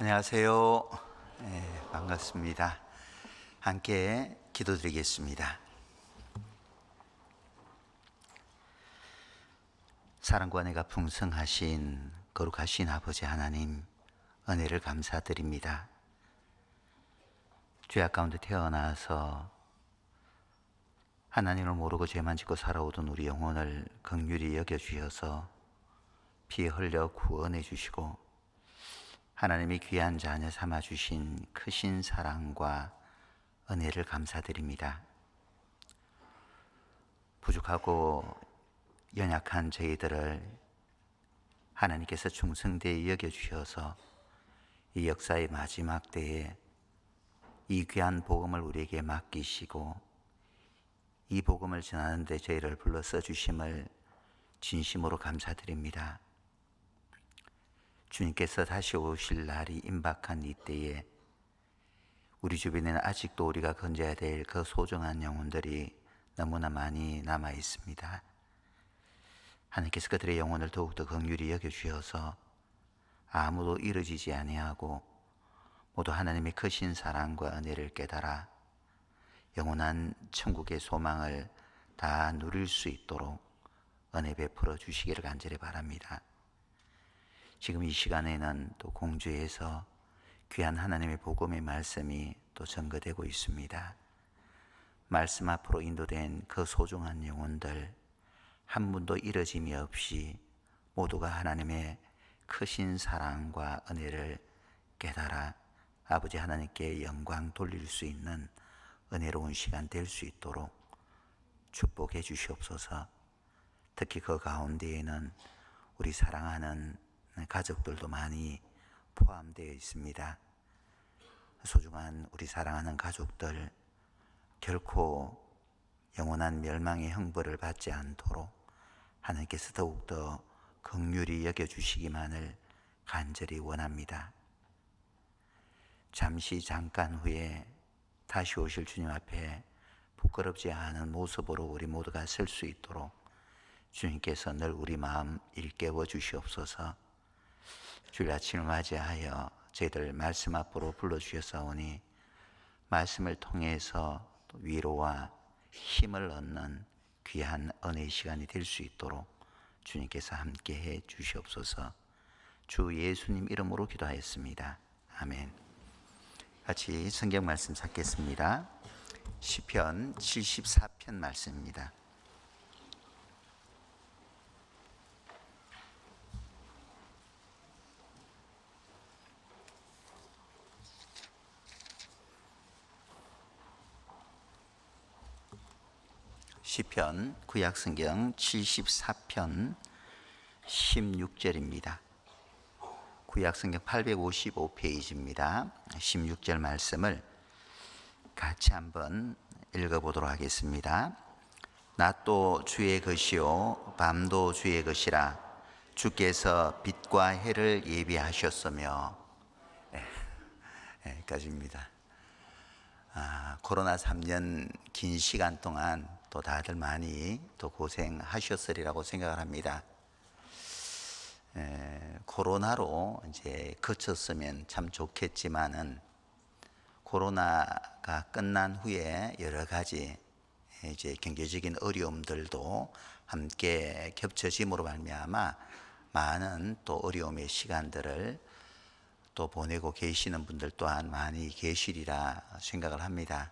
안녕하세요. 반갑습니다. 함께 기도드리겠습니다. 사랑과 은혜가 풍성하신 거룩하신 아버지 하나님, 은혜를 감사드립니다. 죄악 가운데 태어나서 하나님을 모르고 죄만 짓고 살아오던 우리 영혼을 긍휼히 여겨주셔서 피 흘려 구원해 주시고 하나님이 귀한 자녀 삼아주신 크신 사랑과 은혜를 감사드립니다. 부족하고 연약한 저희들을 하나님께서 충성되이 여겨주셔서 이 역사의 마지막 때에 이 귀한 복음을 우리에게 맡기시고 이 복음을 전하는 데 저희를 불러 써주심을 진심으로 감사드립니다. 주님께서 다시 오실 날이 임박한 이때에 우리 주변에는 아직도 우리가 건져야 될 그 소중한 영혼들이 너무나 많이 남아 있습니다. 하나님께서 그들의 영혼을 더욱더 긍휼히 여겨주셔서 아무도 이루어지지 아니하고 모두 하나님의 크신 사랑과 은혜를 깨달아 영원한 천국의 소망을 다 누릴 수 있도록 은혜 베풀어 주시기를 간절히 바랍니다. 지금 이 시간에는 또 공주에서 귀한 하나님의 복음의 말씀이 또 전거되고 있습니다. 말씀 앞으로 인도된 그 소중한 영혼들 한 분도 이뤄짐이 없이 모두가 하나님의 크신 사랑과 은혜를 깨달아 아버지 하나님께 영광 돌릴 수 있는 은혜로운 시간 될 수 있도록 축복해 주시옵소서. 특히 그 가운데에는 우리 사랑하는 가족들도 많이 포함되어 있습니다. 소중한 우리 사랑하는 가족들 결코 영원한 멸망의 형벌을 받지 않도록 하나님께서 더욱더 긍휼히 여겨주시기만을 간절히 원합니다. 잠깐 후에 다시 오실 주님 앞에 부끄럽지 않은 모습으로 우리 모두가 설 수 있도록 주님께서 늘 우리 마음 일깨워 주시옵소서. 주일 아침을 맞이하여 저희들 말씀 앞으로 불러주셨사오니 말씀을 통해서 위로와 힘을 얻는 귀한 은혜의 시간이 될 수 있도록 주님께서 함께해 주시옵소서. 주 예수님 이름으로 기도하였습니다. 아멘. 같이 성경 말씀 찾겠습니다. 시편 74편 말씀입니다. 시편 구약성경 74편 16절입니다. 구약성경 855페이지입니다. 16절 말씀을 같이 한번 읽어보도록 하겠습니다. 낮도 주의 것이요 밤도 주의 것이라 주께서 빛과 해를 예비하셨으며. 여기까지입니다. 코로나 3년 긴 시간 동안 또 다들 많이 또 고생하셨으리라고 생각을 합니다. 코로나로 이제 그쳤으면 참 좋겠지만은 코로나가 끝난 후에 여러 가지 이제 경제적인 어려움들도 함께 겹쳐짐으로 말미암아 많은 또 어려움의 시간들을 또 보내고 계시는 분들 또한 많이 계시리라 생각을 합니다.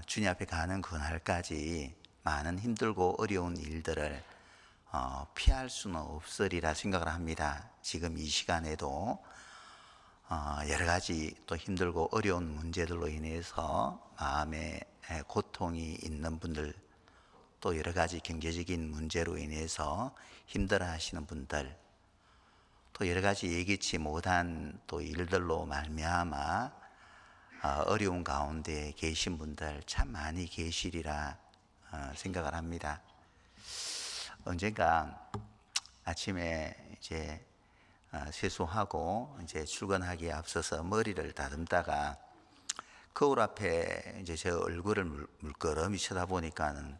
주님 앞에 가는 그날까지 많은 힘들고 어려운 일들을 피할 수는 없으리라 생각을 합니다. 지금 이 시간에도 여러 가지 또 힘들고 어려운 문제들로 인해서 마음에 고통이 있는 분들, 또 여러 가지 경제적인 문제로 인해서 힘들어 하시는 분들, 또 여러 가지 예기치 못한 또 일들로 말미암아 어려운 가운데 계신 분들 참 많이 계시리라 생각을 합니다. 언젠가 아침에 이제 세수하고 이제 출근하기에 앞서서 머리를 다듬다가 거울 앞에 이제 제 얼굴을 물끄러미 쳐다보니까는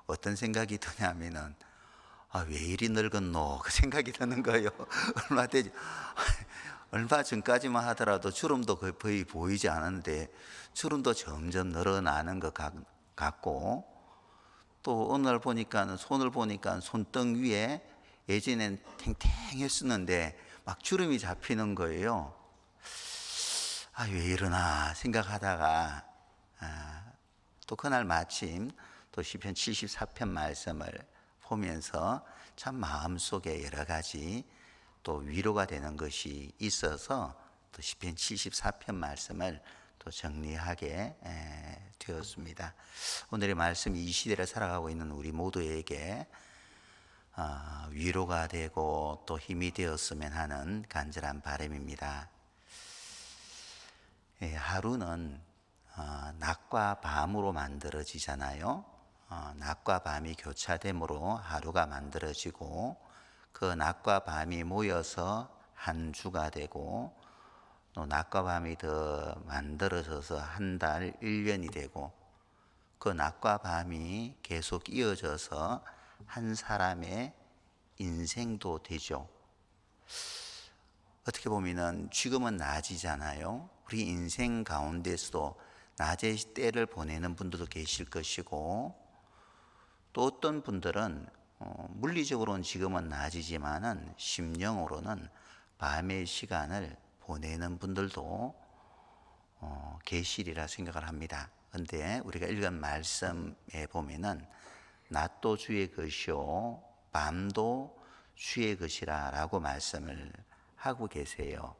어떤 생각이 드냐면은 왜 이리 늙었노? 그 생각이 드는 거예요. 얼마 되지 얼마 전까지만 하더라도 주름도 거의 보이지 않았는데 주름도 점점 늘어나는 것 같고, 또 오늘 보니까 손을 보니까 손등 위에 예전엔 탱탱했었는데 막 주름이 잡히는 거예요. 아, 왜 이러나 생각하다가 또 그날 마침 또 시편 74편 말씀을 보면서 참 마음속에 여러 가지 또 위로가 되는 것이 있어서 또 시편 74편 말씀을 또 정리하게 되었습니다. 오늘의 말씀이 이 시대를 살아가고 있는 우리 모두에게 위로가 되고 또 힘이 되었으면 하는 간절한 바람입니다. 하루는 낮과 밤으로 만들어지잖아요. 낮과 밤이 교차됨으로 하루가 만들어지고, 그 낮과 밤이 모여서 한 주가 되고, 또 낮과 밤이 더 만들어져서 한 달, 1년이 되고, 그 낮과 밤이 계속 이어져서 한 사람의 인생도 되죠. 어떻게 보면은 지금은 낮이잖아요. 우리 인생 가운데서도 낮의 때를 보내는 분들도 계실 것이고, 또 어떤 분들은 물리적으로는 지금은 낮이지만은 심령으로는 밤의 시간을 보내는 분들도 계시리라 생각을 합니다. 그런데 우리가 읽은 말씀에 보면은 낮도 주의 것이요 밤도 주의 것이라 라고 말씀을 하고 계세요.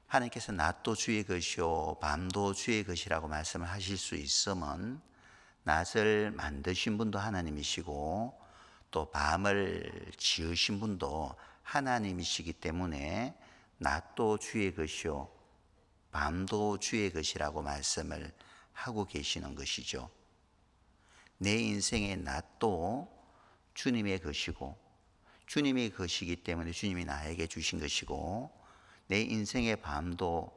하나님께서 낮도 주의 것이요 밤도 주의 것이라고 말씀을 하실 수 있으면, 낮을 만드신 분도 하나님이시고 또 밤을 지으신 분도 하나님이시기 때문에 낮도 주의 것이요 밤도 주의 것이라고 말씀을 하고 계시는 것이죠. 내 인생의 낮도 주님의 것이고, 주님의 것이기 때문에 주님이 나에게 주신 것이고, 내 인생의 밤도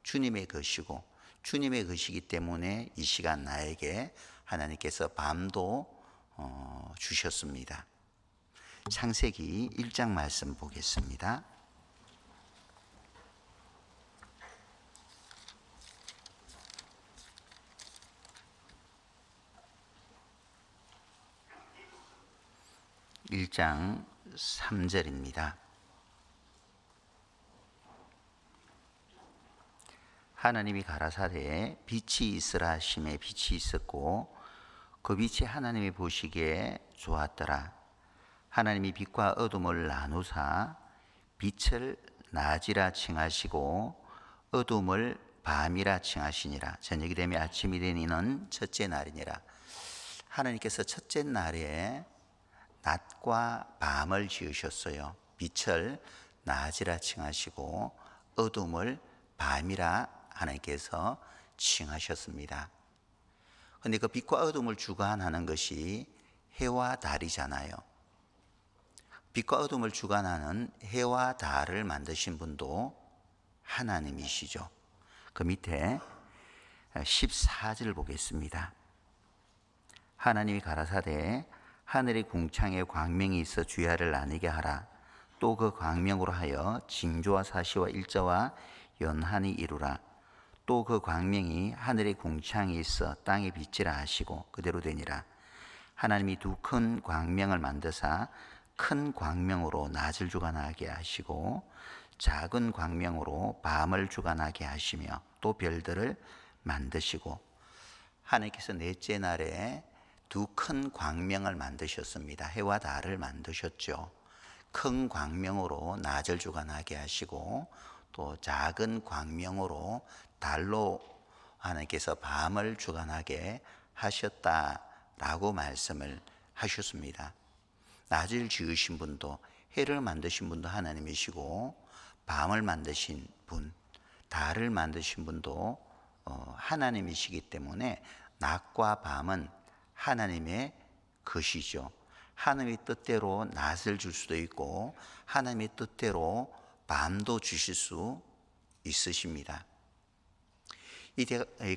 주님의 것이고 주님의 것이기 때문에 이 시간 나에게 하나님께서 밤도 주셨습니다. 창세기 1장 말씀 보겠습니다. (1장) 3절입니다. 하나님이 가라사대 빛이 있으라 하심에 빛이 있었고 그 빛이 하나님이 보시기에 좋았더라. 하나님이 빛과 어둠을 나누사 빛을 낮이라 칭하시고 어둠을 밤이라 칭하시니라. 저녁이 되며 아침이 되니는 첫째 날이니라. 하나님께서 첫째 날에 낮과 밤을 지으셨어요. 빛을 낮이라 칭하시고 어둠을 밤이라 하나님께서 칭하셨습니다. 그런데 그 빛과 어둠을 주관하는 것이 해와 달이잖아요. 빛과 어둠을 주관하는 해와 달을 만드신 분도 하나님이시죠. 그 밑에 14절 보겠습니다. 하나님이 가라사대 하늘의 궁창에 광명이 있어 주야를 나뉘게 하라. 또 그 광명으로 하여 징조와 사시와 일자와 연한이 이루라. 또 그 광명이 하늘의 궁창에 있어 땅에 비치라 하시고 그대로 되니라. 하나님이 두 큰 광명을 만드사 큰 광명으로 낮을 주관하게 하시고 작은 광명으로 밤을 주관하게 하시며 또 별들을 만드시고, 하나님께서 넷째 날에 두 큰 광명을 만드셨습니다. 해와 달을 만드셨죠. 큰 광명으로 낮을 주관하게 하시고 또 작은 광명으로 달로 하나님께서 밤을 주관하게 하셨다라고 말씀을 하셨습니다. 낮을 지으신 분도 해를 만드신 분도 하나님이시고 밤을 만드신 분, 달을 만드신 분도 하나님이시기 때문에 낮과 밤은 하나님의 것이죠. 하나님의 뜻대로 낮을 줄 수도 있고 하나님의 뜻대로 밤도 주실 수 있으십니다. 이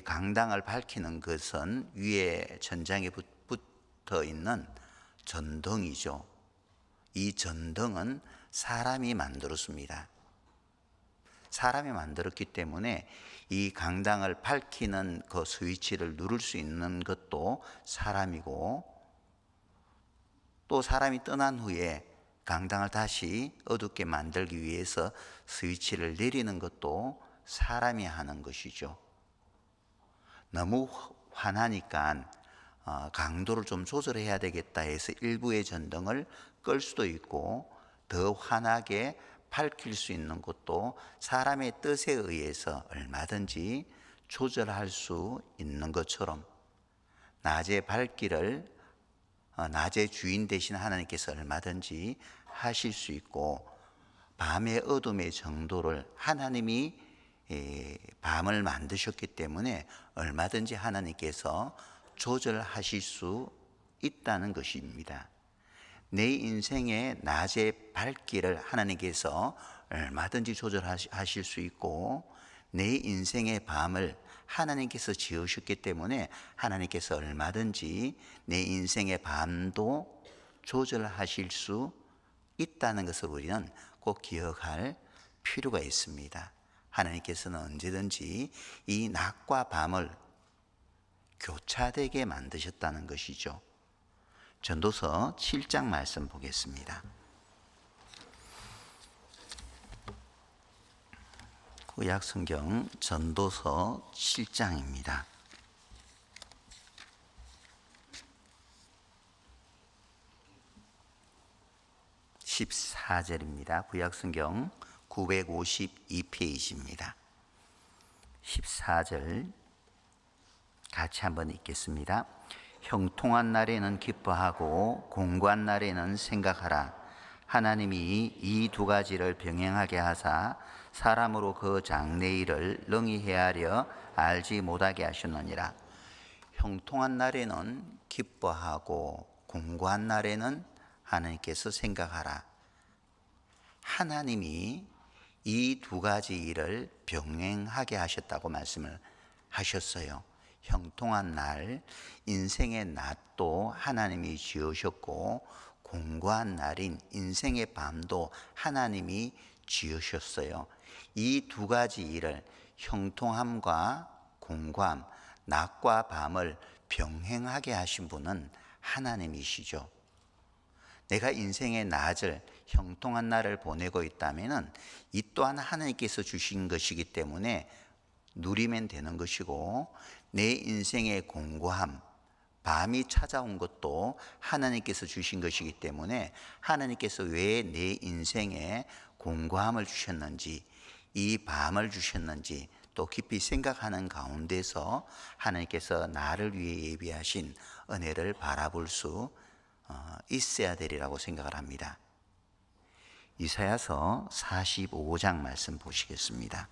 강당을 밝히는 것은 위에 전장에 붙어 있는 전등이죠. 이 전등은 사람이 만들었습니다. 사람이 만들었기 때문에 이 강당을 밝히는 그 스위치를 누를 수 있는 것도 사람이고, 또 사람이 떠난 후에 강당을 다시 어둡게 만들기 위해서 스위치를 내리는 것도 사람이 하는 것이죠. 너무 환하니까 강도를 좀 조절해야 되겠다 해서 일부의 전등을 끌 수도 있고, 더 환하게 밝힐 수 있는 것도 사람의 뜻에 의해서 얼마든지 조절할 수 있는 것처럼, 낮의 밝기를 낮의 주인 대신 하나님께서 얼마든지 하실 수 있고, 밤의 어둠의 정도를 하나님이 밤을 만드셨기 때문에 얼마든지 하나님께서 조절하실 수 있다는 것입니다. 내 인생의 낮의 밝기를 하나님께서 얼마든지 조절하실 수 있고, 내 인생의 밤을 하나님께서 지으셨기 때문에 하나님께서 얼마든지 내 인생의 밤도 조절하실 수 있다는 것을 우리는 꼭 기억할 필요가 있습니다. 하나님께서는 언제든지 이 낮과 밤을 교차되게 만드셨다는 것이죠. 전도서 7장 말씀 보겠습니다. 구약성경 전도서 7장입니다. 14절입니다. 구약성경 952페이지입니다. 14절 같이 한번 읽겠습니다. 형통한 날에는 기뻐하고 공고한 날에는 생각하라. 하나님이 이 두 가지를 병행하게 하사 사람으로 그 장래일을 능히 헤아려 알지 못하게 하셨느니라. 형통한 날에는 기뻐하고 공고한 날에는 하나님께서 생각하라. 하나님이 이 두 가지 일을 병행하게 하셨다고 말씀을 하셨어요. 형통한 날, 인생의 낮도 하나님이 지으셨고, 공고한 날인 인생의 밤도 하나님이 지으셨어요. 이 두 가지 일을, 형통함과 공고함, 낮과 밤을 병행하게 하신 분은 하나님이시죠. 내가 인생의 낮을, 형통한 날을 보내고 있다면 이 또한 하나님께서 주신 것이기 때문에 누리면 되는 것이고, 내 인생의 공고함, 밤이 찾아온 것도 하나님께서 주신 것이기 때문에 하나님께서 왜 내 인생에 공고함을 주셨는지, 이 밤을 주셨는지 또 깊이 생각하는 가운데서 하나님께서 나를 위해 예비하신 은혜를 바라볼 수 있어야 되리라고 생각을 합니다. 이사야서 45장 말씀 보시겠습니다.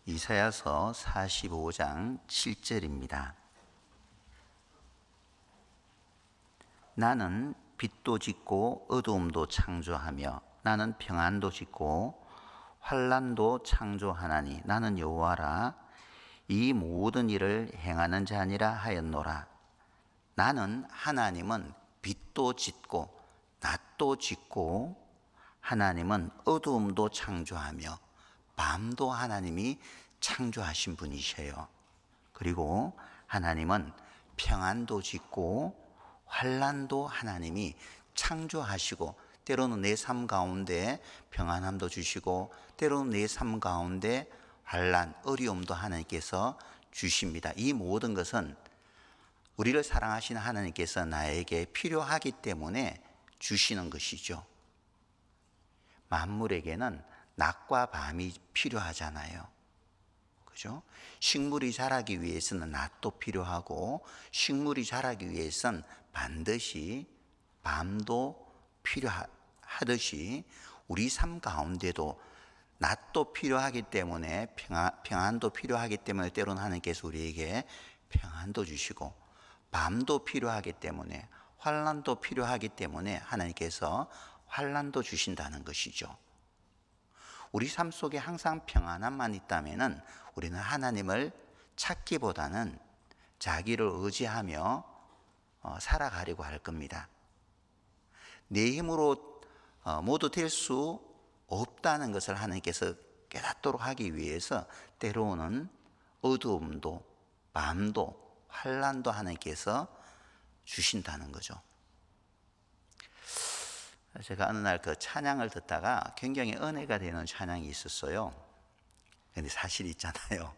이사야서 45장 7절입니다. 나는 빛도 짓고 어두움도 창조하며 나는 평안도 짓고 환난도 창조하나니 나는 여호와라. 이 모든 일을 행하는 자니라 하였노라. 나는 하나님은 빛도 짓고 낮도 짓고, 하나님은 어두움도 창조하며 밤도 하나님이 창조하신 분이셔요. 그리고 하나님은 평안도 짓고 환난도 하나님이 창조하시고, 때로는 내 삶 가운데 평안함도 주시고 때로는 내 삶 가운데 환난, 어려움도 하나님께서 주십니다. 이 모든 것은 우리를 사랑하시는 하나님께서 나에게 필요하기 때문에 주시는 것이죠. 만물에게는 낮과 밤이 필요하잖아요. 그죠? 식물이 자라기 위해서는 낮도 필요하고, 식물이 자라기 위해서는 반드시 밤도 필요하듯이 우리 삶 가운데도 낮도 필요하기 때문에 평안도 필요하기 때문에 때로는 하나님께서 우리에게 평안도 주시고, 밤도 필요하기 때문에 환난도 필요하기 때문에 하나님께서 환난도 주신다는 것이죠. 우리 삶 속에 항상 평안함만 있다면은 우리는 하나님을 찾기보다는 자기를 의지하며 살아가려고 할 겁니다. 내 힘으로 모두 될 수 없다는 것을 하나님께서 깨닫도록 하기 위해서 때로는 어두움도 밤도 환난도 하나님께서 주신다는 거죠. 제가 어느 날 그 찬양을 듣다가 굉장히 은혜가 되는 찬양이 있었어요. 근데 사실 있잖아요.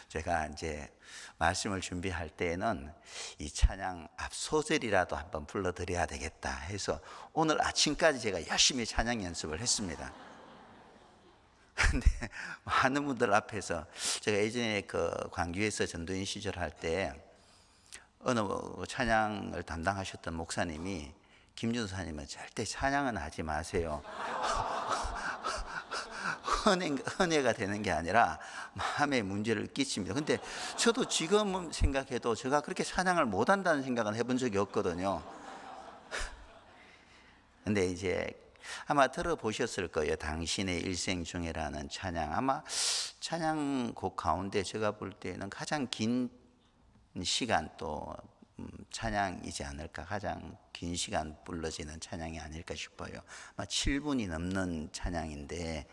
제가 이제 말씀을 준비할 때에는 이 찬양 앞소절이라도 한번 불러드려야 되겠다 해서 오늘 아침까지 제가 열심히 찬양 연습을 했습니다. 근데 많은 분들 앞에서 제가 예전에 그 광주에서 전도인 시절 할 때 어느 찬양을 담당하셨던 목사님이 김준사님은 절대 찬양은 하지 마세요. 은혜가 되는 게 아니라 마음에 문제를 끼칩니다. 근데 저도 지금 생각해도 제가 그렇게 찬양을 못한다는 생각은 해본 적이 없거든요. 근데 이제 아마 들어보셨을 거예요. 당신의 일생 중에라는 찬양. 아마 찬양곡 가운데 제가 볼 때는 가장 긴 시간 또 찬양이지 않을까. 가장 긴 시간 불러지는 찬양이 아닐까 싶어요. 아마 7분이 넘는 찬양인데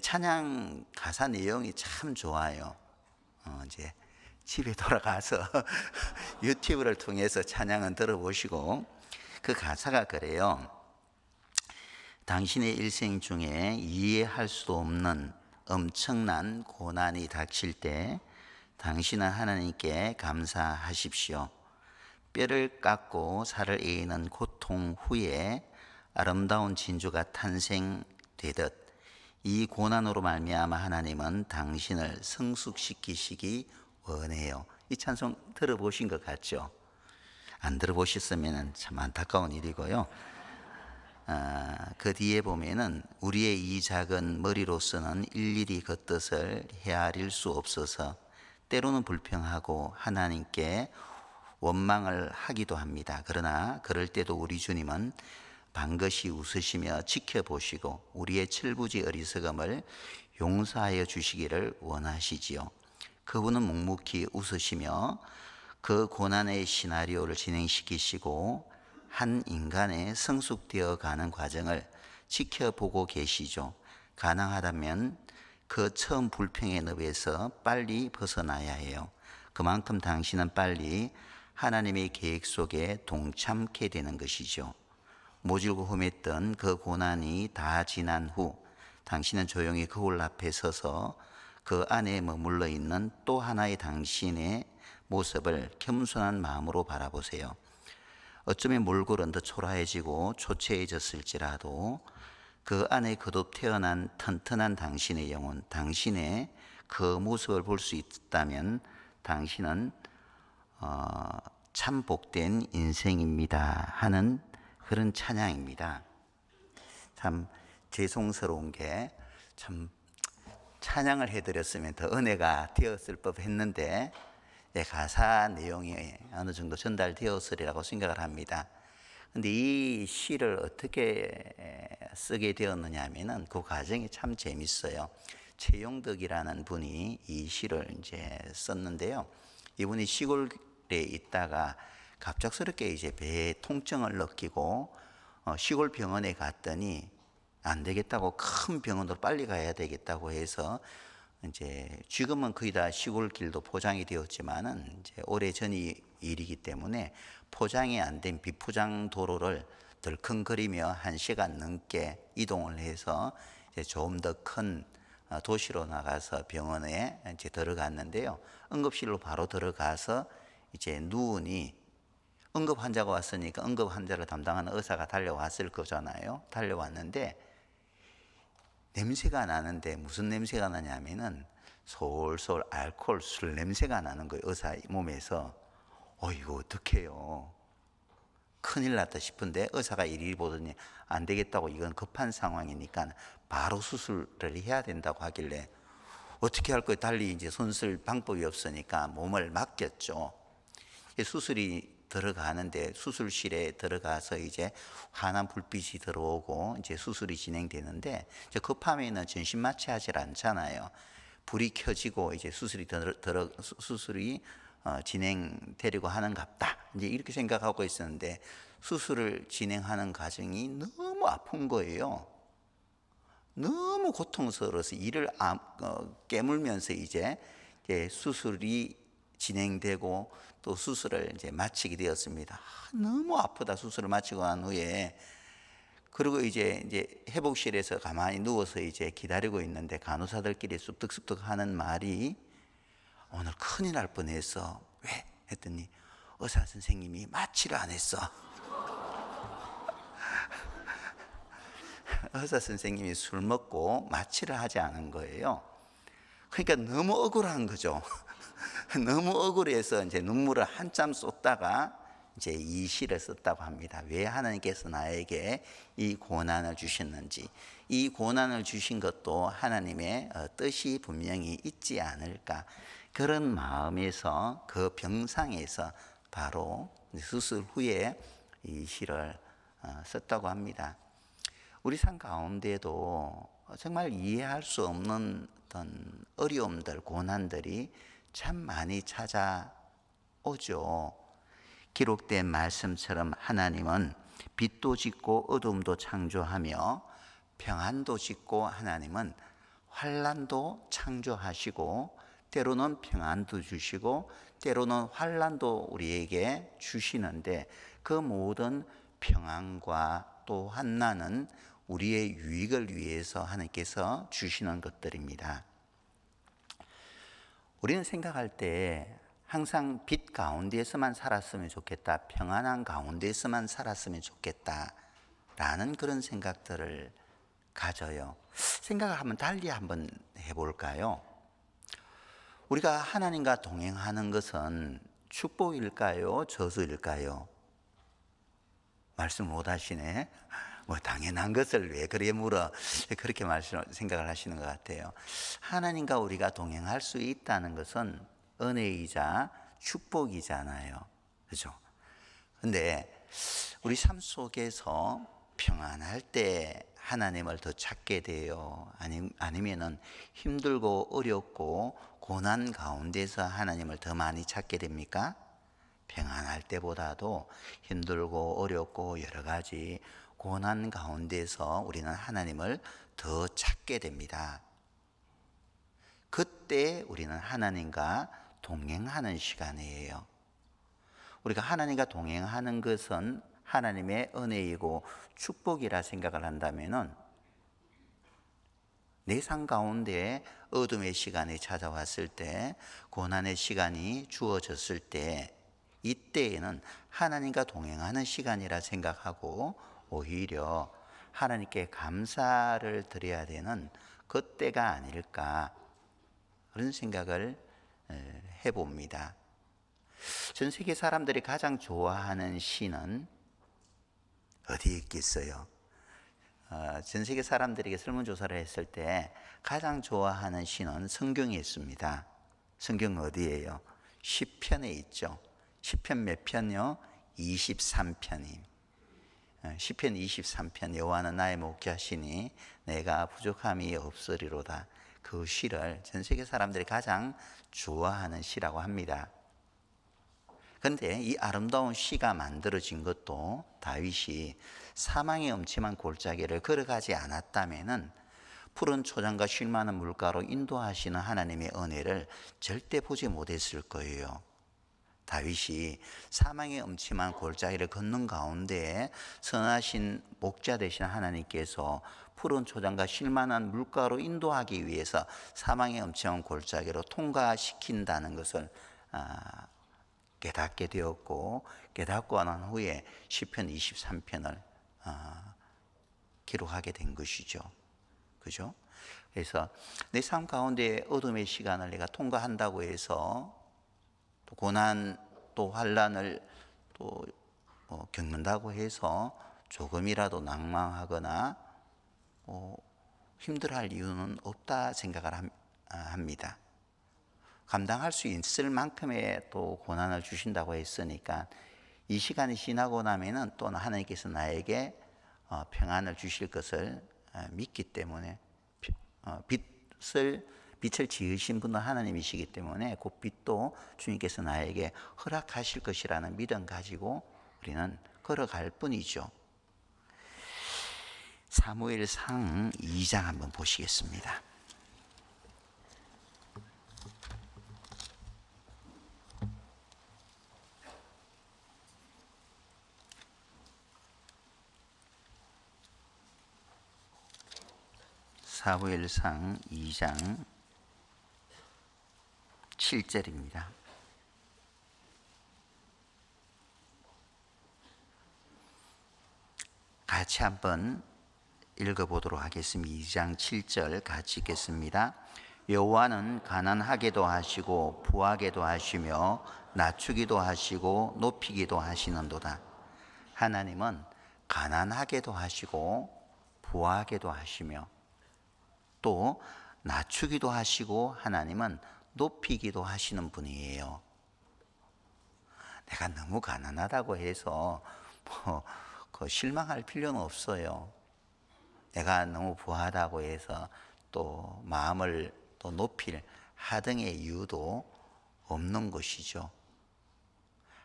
찬양 가사 내용이 참 좋아요. 이제 집에 돌아가서 유튜브를 통해서 찬양은 들어보시고 그 가사가 그래요. 당신의 일생 중에 이해할 수도 없는 엄청난 고난이 닥칠 때 당신은 하나님께 감사하십시오. 뼈를 깎고 살을 에이는 고통 후에 아름다운 진주가 탄생되듯 이 고난으로 말미암아 하나님은 당신을 성숙시키시기 원해요. 이 찬송 들어보신 것 같죠? 안 들어보셨으면 참 안타까운 일이고요. 그 뒤에 보면은 우리의 이 작은 머리로서는 일일이 그 뜻을 헤아릴 수 없어서 때로는 불평하고 하나님께 원망을 하기도 합니다. 그러나 그럴 때도 우리 주님은 반드시 웃으시며 지켜보시고 우리의 철부지 어리석음을 용서하여 주시기를 원하시지요. 그분은 묵묵히 웃으시며 그 고난의 시나리오를 진행시키시고 한 인간의 성숙되어 가는 과정을 지켜보고 계시죠. 가능하다면 그 처음 불평의 늪에서 빨리 벗어나야 해요. 그만큼 당신은 빨리 하나님의 계획 속에 동참케 되는 것이죠. 모질고 험했던 그 고난이 다 지난 후 당신은 조용히 거울 앞에 서서 그 안에 머물러 있는 또 하나의 당신의 모습을 겸손한 마음으로 바라보세요. 어쩌면 몰골은 더 초라해지고 초췌해졌을지라도 그 안에 거듭 태어난 튼튼한 당신의 영혼, 당신의 그 모습을 볼 수 있다면 당신은 참 복된 인생입니다 하는 그런 찬양입니다. 참 죄송스러운 게 참 찬양을 해드렸으면 더 은혜가 되었을 법했는데 가사 내용이 어느 정도 전달되었으리라고 생각을 합니다. 근데 이 시를 어떻게 쓰게 되었느냐 하면은 그 과정이 참 재밌어요. 최용덕이라는 분이 이 시를 이제 썼는데요. 이분이 시골에 있다가 갑작스럽게 이제 배에 통증을 느끼고 시골 병원에 갔더니 안 되겠다고 큰 병원으로 빨리 가야 되겠다고 해서 이제 지금은 거의 다 시골 길도 포장이 되었지만은 이제 오래전 일이기 때문에 포장이 안 된 비포장 도로를 덜컹거리며 1시간 넘게 이동을 해서 이제 좀 더 큰 도시로 나가서 병원에 이제 들어갔는데요. 응급실로 바로 들어가서 이제 누우니 응급 환자가 왔으니까 응급 환자를 담당하는 의사가 달려왔을 거잖아요. 달려왔는데 냄새가 나는데 무슨 냄새가 나냐면은 솔솔 알코올 술 냄새가 나는 거예요. 의사 몸에서. 이거 어떡해요. 큰일 났다 싶은데 의사가 이리 보더니 안 되겠다고 이건 급한 상황이니까 바로 수술을 해야 된다고 하길래 어떻게 할 거예요. 달리 이제 손쓸 방법이 없으니까 몸을 맡겼죠. 수술이 들어가는데 수술실에 들어가서 이제 환한 불빛이 들어오고 이제 수술이 진행되는데 이제 급하면은 전신 마취하지 않잖아요. 불이 켜지고 이제 수술이 진행되려고 하는갑다. 이제 이렇게 생각하고 있었는데 수술을 진행하는 과정이 너무 아픈 거예요. 너무 고통스러워서 이를 깨물면서 이제 수술이 진행되고 또 수술을 이제 마치게 되었습니다. 너무 아프다. 수술을 마치고 난 후에 그리고 이제 회복실에서 가만히 누워서 이제 기다리고 있는데 간호사들끼리 쑥덕쑥덕 하는 말이 오늘 큰일 날 뻔했어. 왜? 했더니 의사 선생님이 마취를 안 했어. 의사 선생님이 술 먹고 마취를 하지 않은 거예요. 그러니까 너무 억울한 거죠. 너무 억울해서 이제 눈물을 한참 쏟다가 이제 이 시를 썼다고 합니다. 왜 하나님께서 나에게 이 고난을 주셨는지, 이 고난을 주신 것도 하나님의 뜻이 분명히 있지 않을까, 그런 마음에서 그 병상에서 바로 수술 후에 이 시를 썼다고 합니다. 우리 삶 가운데도 정말 이해할 수 없는 어떤 어려움들, 고난들이 참 많이 찾아오죠. 기록된 말씀처럼 하나님은 빛도 짓고 어둠도 창조하며 평안도 짓고 하나님은 환난도 창조하시고 때로는 평안도 주시고 때로는 환난도 우리에게 주시는데 그 모든 평안과 또 환난은 우리의 유익을 위해서 하나님께서 주시는 것들입니다. 우리는 생각할 때 항상 빛 가운데에서만 살았으면 좋겠다, 평안한 가운데에서만 살았으면 좋겠다 라는 그런 생각들을 가져요. 생각을 한번 달리 한번 해볼까요? 우리가 하나님과 동행하는 것은 축복일까요? 저주일까요? 말씀 못 하시네. 뭐 당연한 것을 왜 그래 물어? 그렇게 생각을 하시는 것 같아요. 하나님과 우리가 동행할 수 있다는 것은 은혜이자 축복이잖아요. 그죠? 근데 우리 삶 속에서 평안할 때 하나님을 더 찾게 돼요? 아니면은 힘들고 어렵고 고난 가운데서 하나님을 더 많이 찾게 됩니까? 평안할 때보다도 힘들고 어렵고 여러 가지 고난 가운데서 우리는 하나님을 더 찾게 됩니다. 그때 우리는 하나님과 동행하는 시간이에요. 우리가 하나님과 동행하는 것은 하나님의 은혜이고 축복이라 생각을 한다면은 내 삶 가운데 어둠의 시간이 찾아왔을 때, 고난의 시간이 주어졌을 때, 이때에는 하나님과 동행하는 시간이라 생각하고 오히려 하나님께 감사를 드려야 되는 그때가 아닐까, 그런 생각을 해봅니다. 전 세계 사람들이 가장 좋아하는 시는 어디에 있겠어요? 전 세계 사람들에게 설문조사를 했을 때 가장 좋아하는 시는 성경에 있습니다. 성경 어디예요? 시편에 있죠. 시편 몇 편이요? 23편이. 시편 23편, 여호와는 나의 목자시니 내가 부족함이 없으리로다. 그 시를 전 세계 사람들이 가장 좋아하는 시라고 합니다. 그런데 이 아름다운 시가 만들어진 것도 다윗이 사망의 음침한 골짜기를 걸어가지 않았다면은 푸른 초장과 쉴 만한 물가로 인도하시는 하나님의 은혜를 절대 보지 못했을 거예요. 다윗이 사망의 음침한 골짜기를 걷는 가운데 선하신 목자 되신 하나님께서 푸른 초장과 쉴 만한 물가로 인도하기 위해서 사망의 음침한 골짜기로 통과시킨다는 것을 깨닫게 되었고, 깨닫고 난 후에 시편 23편을 기록하게 된 것이죠. 그죠? 그래서 내 삶 가운데 어둠의 시간을 내가 통과한다고 해서 또 고난 또 환난을 또 겪는다고 해서 조금이라도 낭망하거나 힘들어할 이유는 없다 생각을 합니다. 감당할 수 있을 만큼의 또 고난을 주신다고 했으니까 이 시간이 지나고 나면은 또 하나님께서 나에게 평안을 주실 것을 믿기 때문에 빛을 지으신 분은 하나님이시기 때문에 그 빛도 주님께서 나에게 허락하실 것이라는 믿음 가지고 우리는 걸어갈 뿐이죠. 사무엘상 2장 한번 보시겠습니다. 사무엘상 2장 7절입니다. 같이 한번 읽어보도록 하겠습니다. 2장 7절 같이 읽겠습니다. 여호와는 가난하게도 하시고 부하게도 하시며 낮추기도 하시고 높이기도 하시는도다. 하나님은 가난하게도 하시고 부하게도 하시며 또 낮추기도 하시고 하나님은 높이기도 하시는 분이에요. 내가 너무 가난하다고 해서 실망할 필요는 없어요. 내가 너무 부하다고 해서 또 마음을 또 높일 하등의 이유도 없는 것이죠.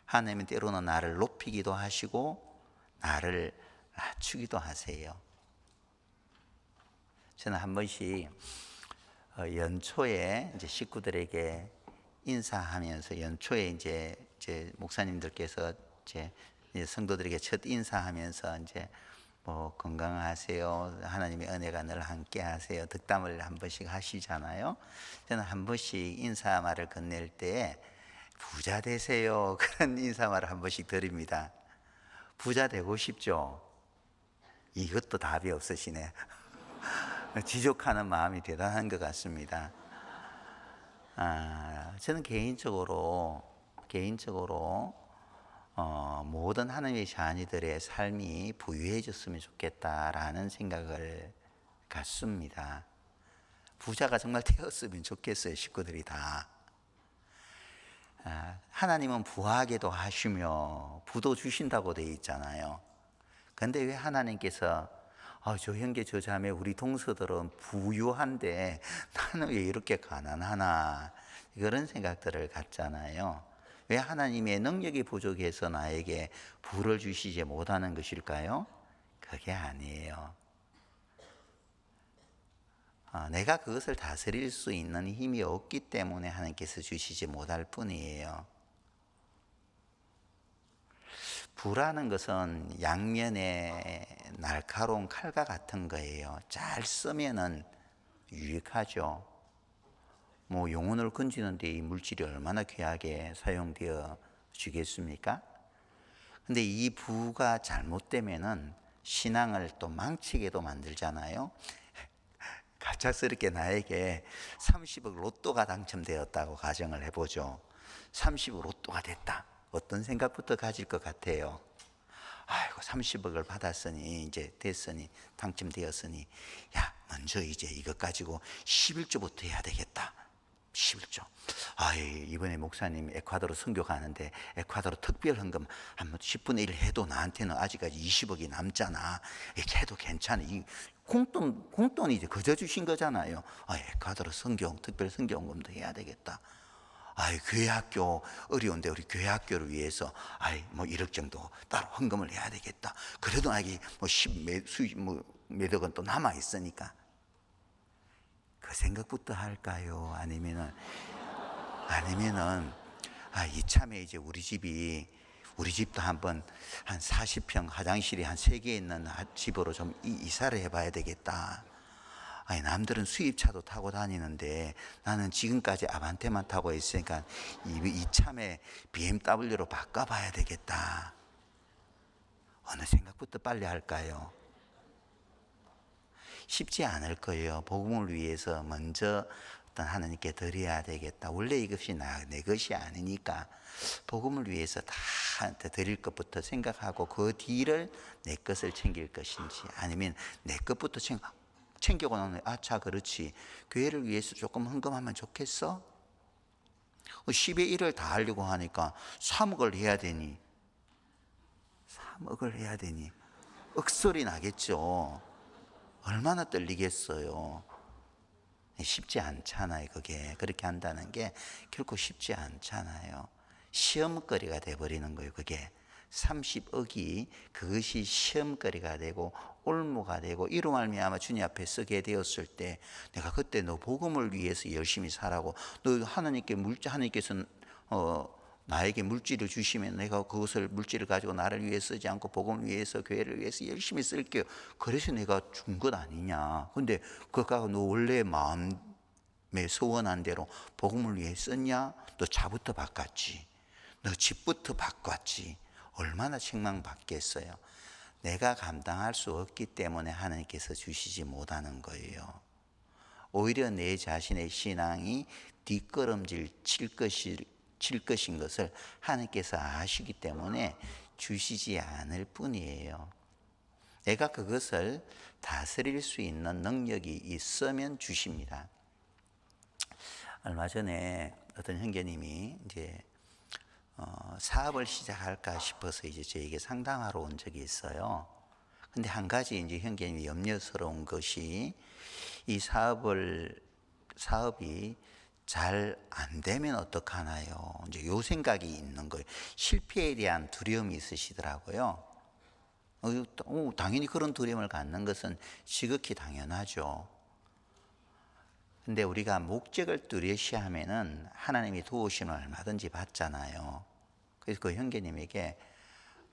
하나님은 때로는 나를 높이기도 하시고 나를 낮추기도 하세요. 저는 한 번씩 연초에 이제 식구들에게 인사하면서 연초에 이제 목사님들께서 이제 성도들에게 첫 인사하면서 이제 뭐 건강하세요, 하나님의 은혜가 늘 함께하세요 덕담을 한 번씩 하시잖아요. 저는 한 번씩 인사말을 건넬 때 부자 되세요 그런 인사말을 한 번씩 드립니다. 부자 되고 싶죠? 이것도 답이 없으시네. 지족하는 마음이 대단한 것 같습니다. 저는 개인적으로 모든 하나님의 자녀들의 삶이 부유해졌으면 좋겠다라는 생각을 갖습니다. 부자가 정말 되었으면 좋겠어요, 식구들이 다. 하나님은 부하게도 하시며 부도 주신다고 되어 있잖아요. 그런데 왜 하나님께서 저 형제 저 자매 우리 동서들은 부유한데 나는 왜 이렇게 가난하나, 그런 생각들을 갖잖아요. 왜 하나님의 능력이 부족해서 나에게 부를 주시지 못하는 것일까요? 그게 아니에요. 내가 그것을 다스릴 수 있는 힘이 없기 때문에 하나님께서 주시지 못할 뿐이에요. 부라는 것은 양면에 날카로운 칼과 같은 거예요. 잘 쓰면은 유익하죠. 뭐 영혼을 건지는데 이 물질이 얼마나 귀하게 사용되어 주겠습니까? 근데 이 부가 잘못되면은 신앙을 또 망치게도 만들잖아요. 갑작스럽게 나에게 30억 로또가 당첨되었다고 가정을 해보죠. 30억 로또가 됐다. 어떤 생각부터 가질 것 같아요? 아이고 30억을 받았으니 이제 됐으니 당첨되었으니 야 먼저 이제 이것 가지고 11조부터 해야 되겠다. 11조. 이번에 목사님 에콰도르 선교 가는데 에콰도르 특별 헌금 한번 10분의 1 해도 나한테는 아직까지 20억이 남잖아. 이렇게 해도 괜찮아. 이 공돈이 이제 거저 주신 거잖아요. 에콰도르 특별 선교 헌금도 해야 되겠다. 교회 학교 어려운데 우리 교회 학교를 위해서 뭐 1억 정도 따로 헌금을 해야 되겠다. 그래도 나에게 몇억 원 또 남아 있으니까. 그 생각부터 할까요? 아니면은 이참에 이제 우리 집도 한번 한 40평 화장실이 한 3개 있는 집으로 좀 이사를 해봐야 되겠다. 남들은 수입차도 타고 다니는데 나는 지금까지 아반떼만 타고 있으니까 이참에 BMW로 바꿔봐야 되겠다. 어느 생각부터 빨리 할까요? 쉽지 않을 거예요. 복음을 위해서 먼저 어떤 하나님께 드려야 되겠다. 원래 이것이 내 것이 아니니까 복음을 위해서 다 드릴 것부터 생각하고 그 뒤를 내 것을 챙길 것인지, 아니면 내 것부터 챙기고 나면 그렇지, 교회를 위해서 조금 헌금하면 좋겠어? 10의 1을 다 하려고 하니까 3억을 해야 되니 먹을 해야 되니 억소리 나겠죠. 얼마나 떨리겠어요. 쉽지 않잖아요. 그게 그렇게 한다는 게 결코 쉽지 않잖아요. 시험거리가 돼버리는 거예요. 그게 30억이 그것이 시험거리가 되고 올무가 되고 이로 말미암아 주님 앞에 서게 되었을 때 내가 그때 너 복음을 위해서 열심히 살라고 너 하나님께서 나에게 물질을 주시면 내가 그것을 물질을 가지고 나를 위해 쓰지 않고 복음을 위해서 교회를 위해서 열심히 쓸게요. 그래서 내가 준 것 아니냐. 근데 그거가 너 원래 마음에 소원한 대로 복음을 위해 썼냐? 너 차부터 바꿨지. 너 집부터 바꿨지. 얼마나 책망받겠어요. 내가 감당할 수 없기 때문에 하나님께서 주시지 못하는 거예요. 오히려 내 자신의 신앙이 뒷걸음질 칠 것인 것을 하나님께서 아시기 때문에 주시지 않을 뿐이에요. 내가 그것을 다스릴 수 있는 능력이 있으면 주십니다. 얼마 전에 어떤 형제님이 이제 사업을 시작할까 싶어서 이제 저에게 상담하러 온 적이 있어요. 근데 한 가지 이제 형제님이 염려스러운 것이 이 사업이 잘 안 되면 어떡하나요? 이제 요 생각이 있는 거예요. 실패에 대한 두려움이 있으시더라고요. 당연히 그런 두려움을 갖는 것은 지극히 당연하죠. 근데 우리가 목적을 뚜렷이하면은 하나님이 도우심을 얼마든지 받잖아요. 그래서 그 형제님에게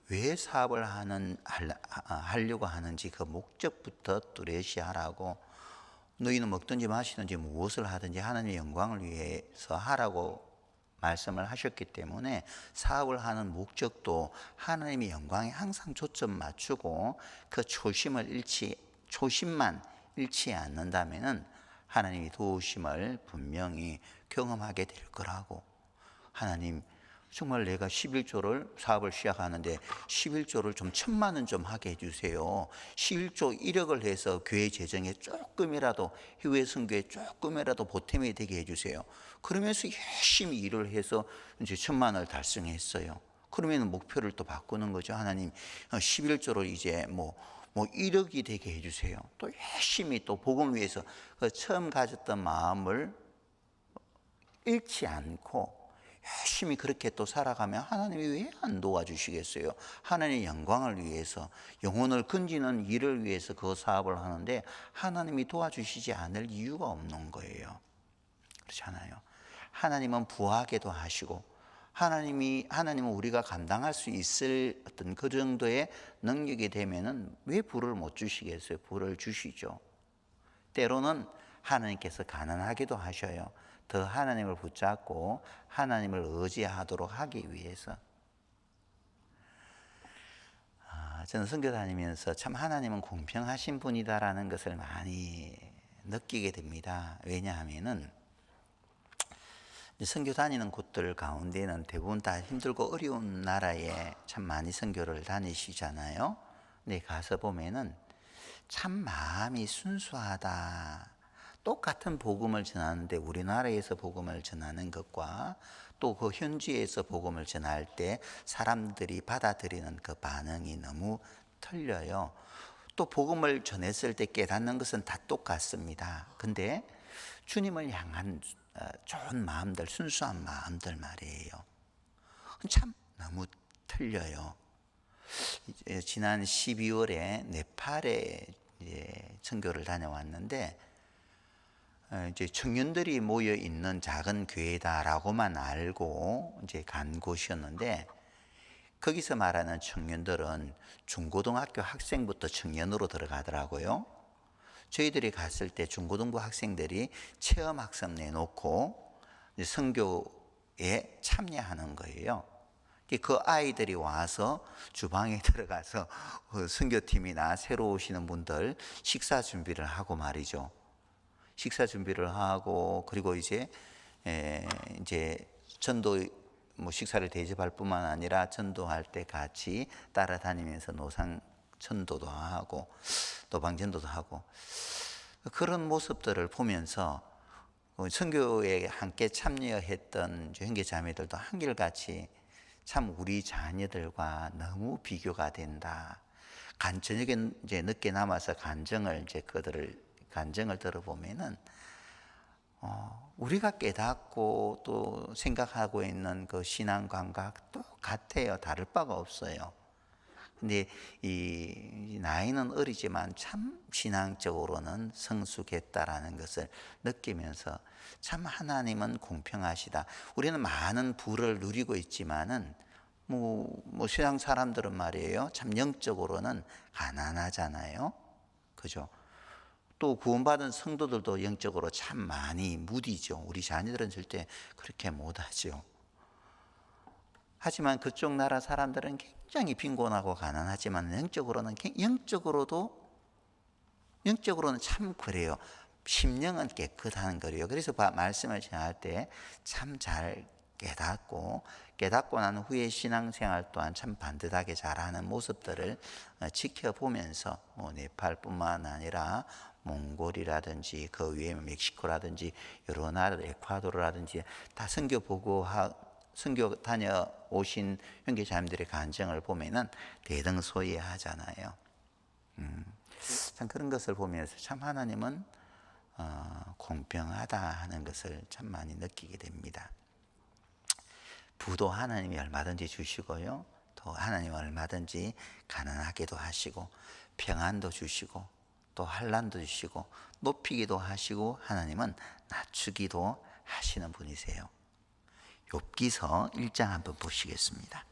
왜 사업을 하려고 하는지 그 목적부터 뚜렷이 하라고, 너희는 먹든지 마시든지 무엇을 하든지 하나님의 영광을 위해서 하라고 말씀을 하셨기 때문에 사업을 하는 목적도 하나님의 영광에 항상 초점 맞추고 그 초심만 잃지 않는다면은 하나님이 도우심을 분명히 경험하게 될 거라고. 하나님 정말 내가 11조를 사업을 시작하는데 11조를 좀 1,000만 원 좀 하게 해주세요. 11조 1억을 해서 교회 재정에 조금이라도 휴회 선교에 조금이라도 보탬이 되게 해주세요. 그러면서 열심히 일을 해서 이제 1,000만 원을 달성했어요. 그러면 목표를 또 바꾸는 거죠. 하나님 11조를 이제 뭐 1억이 되게 해주세요. 또 열심히 또 복음을 위해서 그 처음 가졌던 마음을 잃지 않고 열심히 그렇게 또 살아가면 하나님이 왜 안 도와주시겠어요? 하나님의 영광을 위해서, 영혼을 건지는 일을 위해서 그 사업을 하는데 하나님이 도와주시지 않을 이유가 없는 거예요. 그렇잖아요. 하나님은 부하게도 하시고 하나님은 우리가 감당할 수 있을 어떤 그 정도의 능력이 되면은 왜 부를 못 주시겠어요? 부를 주시죠. 때로는 하나님께서 가난하게도 하셔요. 더 하나님을 붙잡고 하나님을 의지하도록 하기 위해서. 저는 선교 다니면서 참 하나님은 공평하신 분이다라는 것을 많이 느끼게 됩니다. 왜냐하면은 선교 다니는 곳들 가운데는 대부분 다 힘들고 어려운 나라에 참 많이 선교를 다니시잖아요. 근데 가서 보면은 참 마음이 순수하다. 똑같은 복음을 전하는데 우리나라에서 복음을 전하는 것과 또 그 현지에서 복음을 전할 때 사람들이 받아들이는 그 반응이 너무 틀려요. 또 복음을 전했을 때 깨닫는 것은 다 똑같습니다. 근데 주님을 향한 좋은 마음들, 순수한 마음들 말이에요. 참 너무 틀려요. 지난 12월에 네팔에 선교를 다녀왔는데 이제 청년들이 모여 있는 작은 교회다라고만 알고 이제 간 곳이었는데 거기서 말하는 청년들은 중고등학교 학생부터 청년으로 들어가더라고요. 저희들이 갔을 때 중고등부 학생들이 체험 학습 내놓고 선교에 참여하는 거예요. 그 아이들이 와서 주방에 들어가서 선교팀이나 새로 오시는 분들 식사 준비를 하고 말이죠. 식사 준비를 하고 그리고 이제 전도 식사를 대접할 뿐만 아니라 전도할 때 같이 따라다니면서 노상 전도도 하고 노방전도도 하고 그런 모습들을 보면서 선교에 함께 참여했던 형제 자매들도 한결같이 참 우리 자녀들과 너무 비교가 된다. 저녁에 이제 늦게 남아서 간증을 들어보면은 우리가 깨닫고 또 생각하고 있는 그 신앙 감각 똑같아요. 다를 바가 없어요. 근데 이 나이는 어리지만 참 신앙적으로는 성숙했다라는 것을 느끼면서 참 하나님은 공평하시다. 우리는 많은 부를 누리고 있지만은 뭐 세상 사람들은 말이에요. 참 영적으로는 가난하잖아요. 그죠? 또 구원받은 성도들도 영적으로 참 많이 무디죠. 우리 자녀들은 절대 그렇게 못하죠. 하지만 그쪽 나라 사람들은 굉장히 빈곤하고 가난하지만 영적으로는 참 그래요. 심령은 깨끗한 거래요. 그래서 말씀을 전할 때 참 잘 깨닫고 난 후에 신앙생활 또한 참 반듯하게 잘하는 모습들을 지켜보면서 네팔뿐만 아니라 몽골이라든지 그 위에 멕시코라든지 여러 나라, 에콰도르라든지 다 선교 다녀오신 형제자매들의 간증을 보면은 대등소이하잖아요. 참 그런 것을 보면서 참 하나님은 공평하다 하는 것을 참 많이 느끼게 됩니다. 부도 하나님이 얼마든지 주시고요. 또 하나님은 얼마든지 가난하게도 하시고 평안도 주시고 또 환난도 주시고 높이기도 하시고 하나님은 낮추기도 하시는 분이세요. 욥기서 1장 한번 보시겠습니다.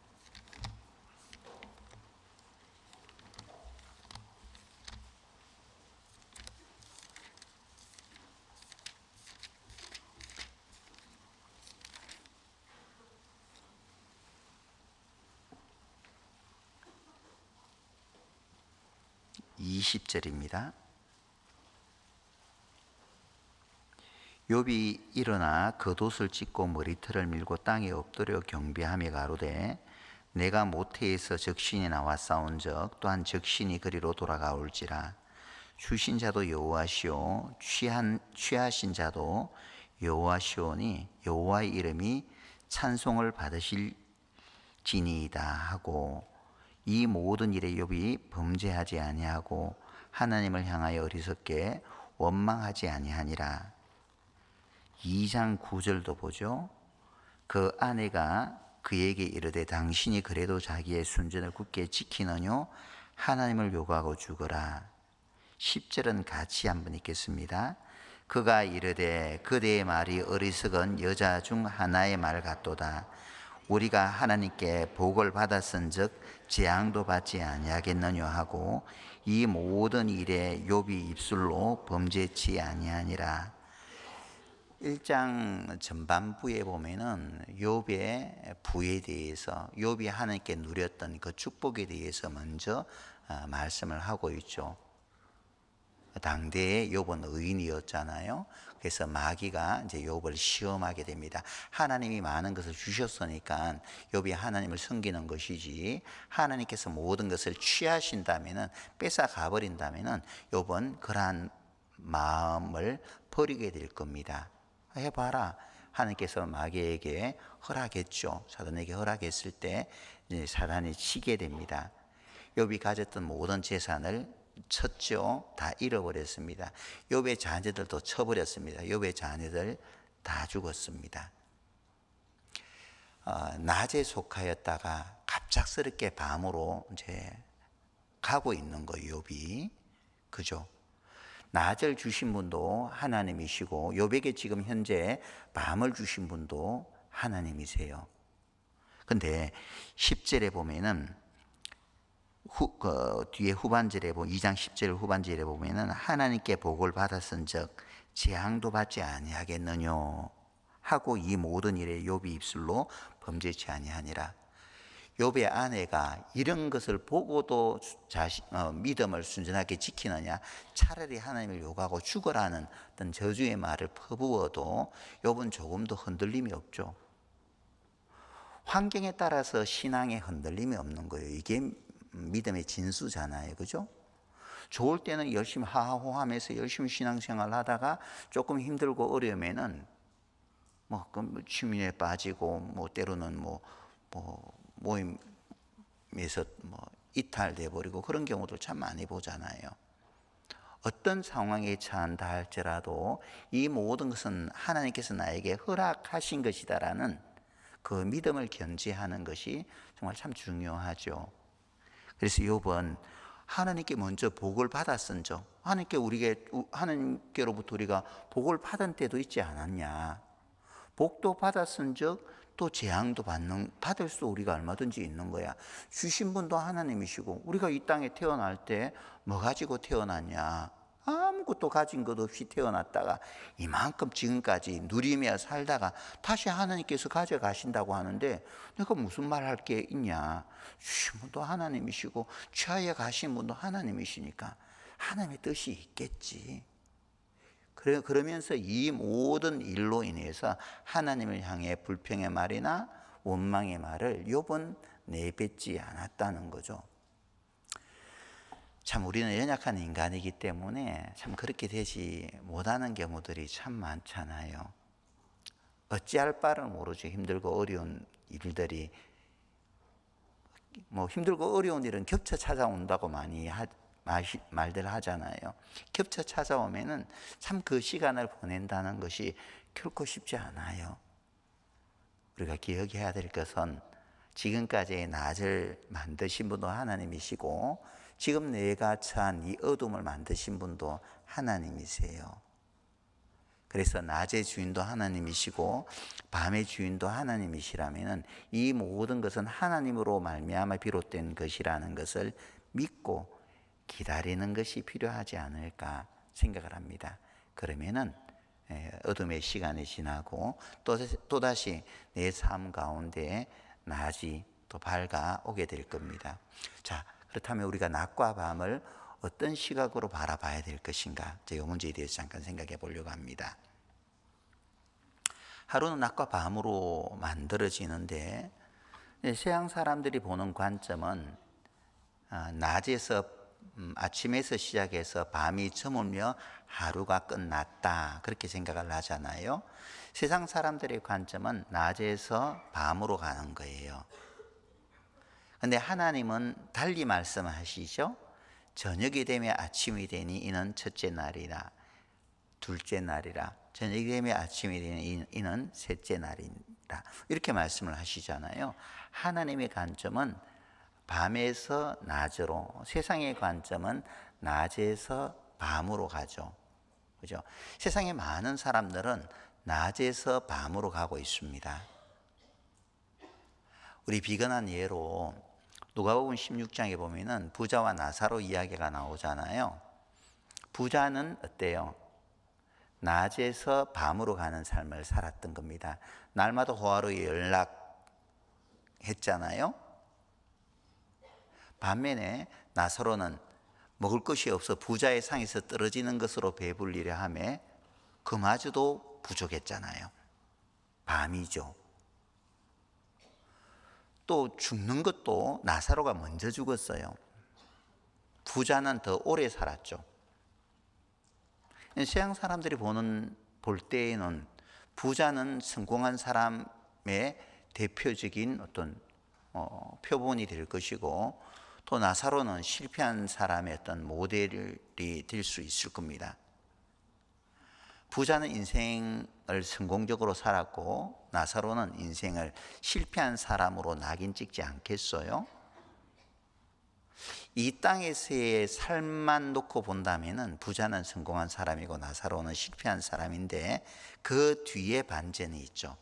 (20절입니다) 욥이 일어나 겉옷을 찢고 머리털을 밀고 땅에 엎드려 경배하며 가로되 내가 모태에서 적신이 나와 싸운적 또한 적신이 그리로 돌아가올지라. 주신 자도 여호와시오 취하신 자도 여호와시오니 여호와의 이름이 찬송을 받으실지니이다 하고 이 모든 일에 욥이 범죄하지 아니하고 하나님을 향하여 어리석게 원망하지 아니하니라. 2장 9절도 보죠. 그 아내가 그에게 이르되 당신이 그래도 자기의 순전을 굳게 지키느뇨 하나님을 요구하고 죽어라. 10절은 같이 한번 읽겠습니다. 그가 이르되 그대의 말이 어리석은 여자 중 하나의 말 같도다. 우리가 하나님께 복을 받았은즉 재앙도 받지 아니하겠느냐 하고 이 모든 일에 욥이 입술로 범죄치 아니하니라. 1장 전반부에 보면은 욥의 부에 대해서 욥이 하나님께 누렸던 그 축복에 대해서 먼저 말씀을 하고 있죠. 당대에 욥은 의인이었잖아요. 그래서 마귀가 이제 욥을 시험하게 됩니다. 하나님이 많은 것을 주셨으니까 욥이 하나님을 섬기는 것이지 하나님께서 모든 것을 취하신다면은 뺏어 가버린다면은 욥은 그러한 마음을 버리게 될 겁니다. 해봐라. 하나님께서 마귀에게 허락했죠. 사단에게 허락했을 때 사단이 치게 됩니다. 욥이 가졌던 모든 재산을 쳤죠. 다 잃어버렸습니다. 욥의 자녀들도 쳐버렸습니다. 욥의 자녀들 다 죽었습니다. 낮에 속하였다가 갑작스럽게 밤으로 이제 가고 있는 거예요. 욥이 그죠? 낮을 주신 분도 하나님이시고 욥에게 지금 현재 밤을 주신 분도 하나님이세요. 근데 10절에 보면은 뒤에 후반절에 2장 10절 후반절에 보면은 하나님께 복을 받았은즉 재앙도 받지 아니하겠느뇨 하고 이 모든 일에 욥이 입술로 범죄치 아니하니라. 욥의 아내가 이런 것을 보고도 믿음을 순전하게 지키느냐, 차라리 하나님을 욕하고 죽어라는 어떤 저주의 말을 퍼부어도 욥은 조금도 흔들림이 없죠. 환경에 따라서 신앙에 흔들림이 없는 거예요. 이게 믿음의 진수잖아요. 그죠? 좋을 때는 열심히 하하호하면서 열심히 신앙생활 하다가 조금 힘들고 어려우면은 취미에 빠지고 때로는 모임에서 뭐 이탈돼 버리고 그런 경우도 참 많이 보잖아요. 어떤 상황에 처한다 할지라도 이 모든 것은 하나님께서 나에게 허락하신 것이다라는 그 믿음을 견지하는 것이 정말 참 중요하죠. 그래서 욥은 하나님께 먼저 복을 받았은즉 하나님께로부터 우리가 복을 받은 때도 있지 않았냐. 복도 받았은즉 또 재앙도 받을 수 우리가 얼마든지 있는 거야. 주신 분도 하나님이시고 우리가 이 땅에 태어날 때 뭐 가지고 태어났냐. 아무것도 가진 것 없이 태어났다가 이만큼 지금까지 누리며 살다가 다시 하나님께서 가져가신다고 하는데 내가 무슨 말할 게 있냐. 주신 분도 하나님이시고 취하에 가신 분도 하나님이시니까 하나님의 뜻이 있겠지. 그러면서 이 모든 일로 인해서 하나님을 향해 불평의 말이나 원망의 말을 욥은 내뱉지 않았다는 거죠. 참 우리는 연약한 인간이기 때문에 참 그렇게 되지 못하는 경우들이 참 많잖아요. 어찌할 바를 모르죠. 힘들고 어려운 일들이 뭐 힘들고 어려운 일은 겹쳐 찾아온다고 많이 말들 하잖아요. 겹쳐 찾아오면은 참 그 시간을 보낸다는 것이 결코 쉽지 않아요. 우리가 기억해야 될 것은 지금까지의 낮을 만드신 분도 하나님이시고 지금 내가 처한 이 어둠을 만드신 분도 하나님이세요. 그래서 낮의 주인도 하나님이시고 밤의 주인도 하나님이시라면 이 모든 것은 하나님으로 말미암아 비롯된 것이라는 것을 믿고 기다리는 것이 필요하지 않을까 생각을 합니다. 그러면은 어둠의 시간이 지나고 또다시 내 삶 가운데 낮이 또 밝아오게 될 겁니다. 자, 그렇다면 우리가 낮과 밤을 어떤 시각으로 바라봐야 될 것인가? 이 문제에 대해서 잠깐 생각해 보려고 합니다. 하루는 낮과 밤으로 만들어지는데 서양 사람들이 보는 관점은 낮에서 아침에서 시작해서 밤이 저물며 하루가 끝났다 그렇게 생각을 하잖아요. 세상 사람들의 관점은 낮에서 밤으로 가는 거예요. 그런데 하나님은 달리 말씀하시죠. 저녁이 되면 아침이 되니 이는 첫째 날이라 둘째 날이라 저녁이 되면 아침이 되니 이는 셋째 날이라 이렇게 말씀을 하시잖아요. 하나님의 관점은 밤에서 낮으로, 세상의 관점은 낮에서 밤으로 가죠. 그죠? 세상의 많은 사람들은 낮에서 밤으로 가고 있습니다. 우리 비근한 예로 누가복음 16장에 보면은 부자와 나사로 이야기가 나오잖아요. 부자는 어때요? 낮에서 밤으로 가는 삶을 살았던 겁니다. 날마다 호화로이 연락했잖아요. 반면에 나사로는 먹을 것이 없어 부자의 상에서 떨어지는 것으로 배불리려 하며 그마저도 부족했잖아요. 밤이죠. 또 죽는 것도 나사로가 먼저 죽었어요. 부자는 더 오래 살았죠. 서양 사람들이 볼 때에는 부자는 성공한 사람의 대표적인 어떤 표본이 될 것이고 또 나사로는 실패한 사람의 어떤 모델이 될 수 있을 겁니다. 부자는 인생을 성공적으로 살았고 나사로는 인생을 실패한 사람으로 낙인 찍지 않겠어요? 이 땅에서의 삶만 놓고 본다면 부자는 성공한 사람이고 나사로는 실패한 사람인데 그 뒤에 반전이 있죠.